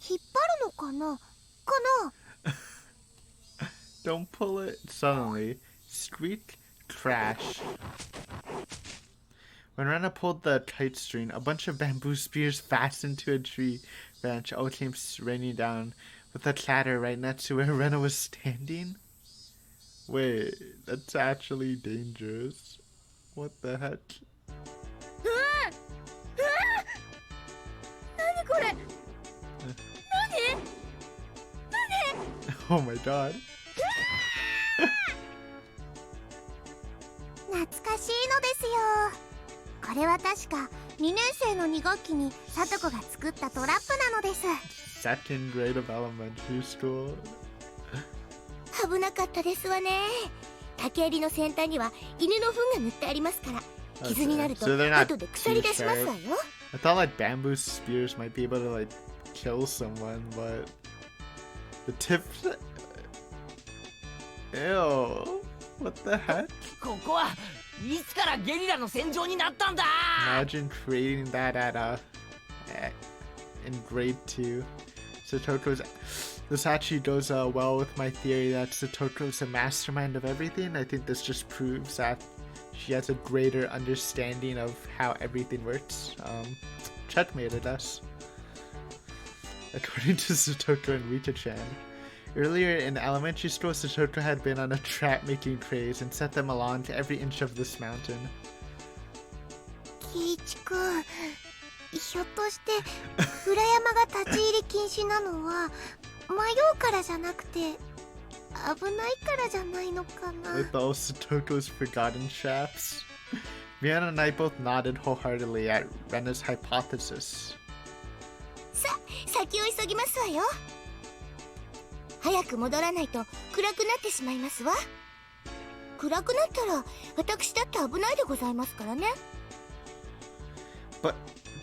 張るのかな？Don't pull it suddenly. Squeak, crash. When Rena pulled the kite string, a bunch of bamboo spears fastened to a tree branch all came raining down with a clatter right next to where Rena was standing. Wait, that's actually dangerous. What the heck? 何これ？ Oh my god. 懐かしいのですよ。これは確か2年生の2学期にさとこが作ったトラップなのです。 Second grade of elementary school. 危なかったですわね。竹槍の先端には犬の糞が塗ってありますから、傷になると So they're not 後で腐り出しますわよ。 I thought like bamboo spears might be able to like kill someone, but the tips. Ew. What the heck? ここはいつからゲリラの戦場になったんだ。 Imagine creating that in grade 2. Satoko's. This actually goes well with my theory that Satoko's the mastermind of everything. I think this just proves that she has a greater understanding of how everything works. Checkmated us. according to Satoko and Rita-chan. Earlier in elementary school, Satoko had been on a trap-making craze and set them along to every inch of this mountain. キイチくん、ひょっとして裏山が立ち入り禁止なのは迷うからじゃなくて危ないからじゃないのかな。 With all Satoko's forgotten traps, Mian and I both nodded wholeheartedly at Rena's hypothesis. 先を急ぎますわよ。早く戻らないと暗くなってしまいますわ。暗くなったら私だって危ないでございますからね。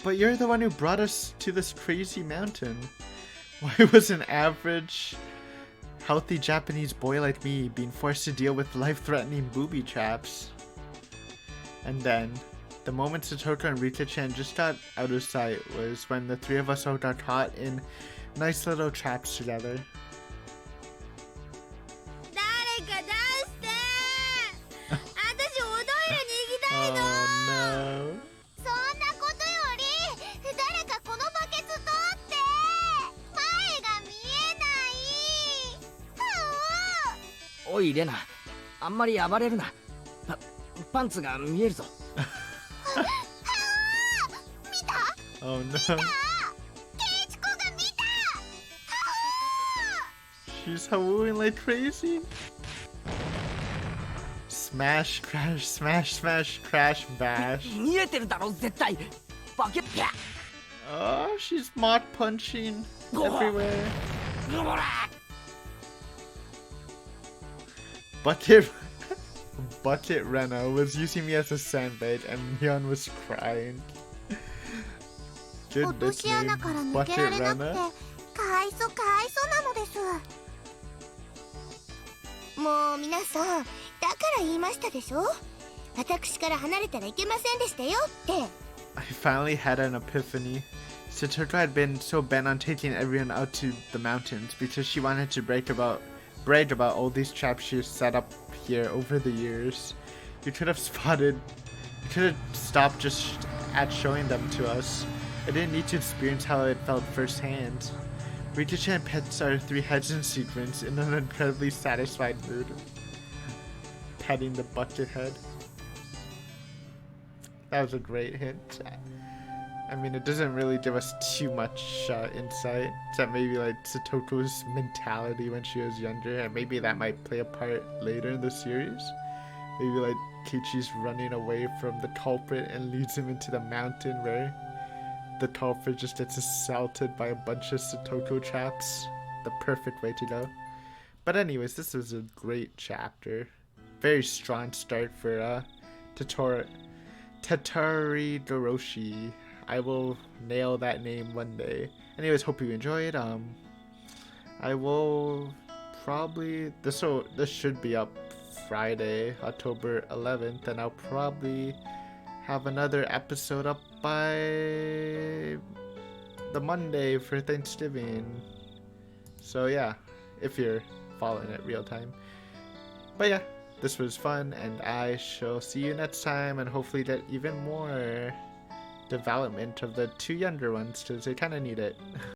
But you're the one who brought us to this crazy mountain. Why was an average, healthy Japanese boy like me being forced to deal with life-threatening booby traps? And then, the moment Satoko and Rita-chan just got out of sight was when the three of us all got caught in nice little traps together. 誰か出して私おトイレに行きたいの Oh no. そんなことより誰かこのバケツ取って前が見えない。おいレナ、あんまり暴れるな。パンツが見えるぞ。見た Oh no. ケイチコが見た。 She's howooing like crazy. Smash, crash, smash, smash, crash, bash. 見えてるだろ絶対。バケッ。 Oh, she's mod punching everywhere. ほら。 Bucket Rena was using me as a sandbag and Mion was crying. 落と Goodness し穴から me, 抜けら Bucket れなくて Rena. かわいそうなのです。もう皆さん、だから言いましたでしょ。私から離れたらいけませんでしたよって。 I finally had an epiphany. Satoko had been so bent on taking everyone out to the mountains because she wanted to brag about all these traps she has set up here over the years. You could have stopped just at showing them to us. I didn't need to experience how it felt firsthand. Rita-chan pets our three heads in sequence in an incredibly satisfied mood. Petting the bucket head. That was a great hint. I mean, it doesn't really give us too much insight, except maybe like Satoko's mentality when she was younger, and maybe that might play a part later in the series. Maybe like Keiichi's running away from the culprit and leads him into the mountain where the culprit just gets assaulted by a bunch of Satoko traps. The perfect way to go. But anyways, this was a great chapter. Very strong start for Tatarigoroshi. I will nail that name one day. Anyways, hope you enjoyed. I will probably this should be up Friday, October 11th, and I'll probably have another episode up by the Monday for Thanksgiving. So yeah, if you're following it real time. But yeah, this was fun, and I shall see you next time, and hopefully get even more development of the two younger ones, because they kind of need it.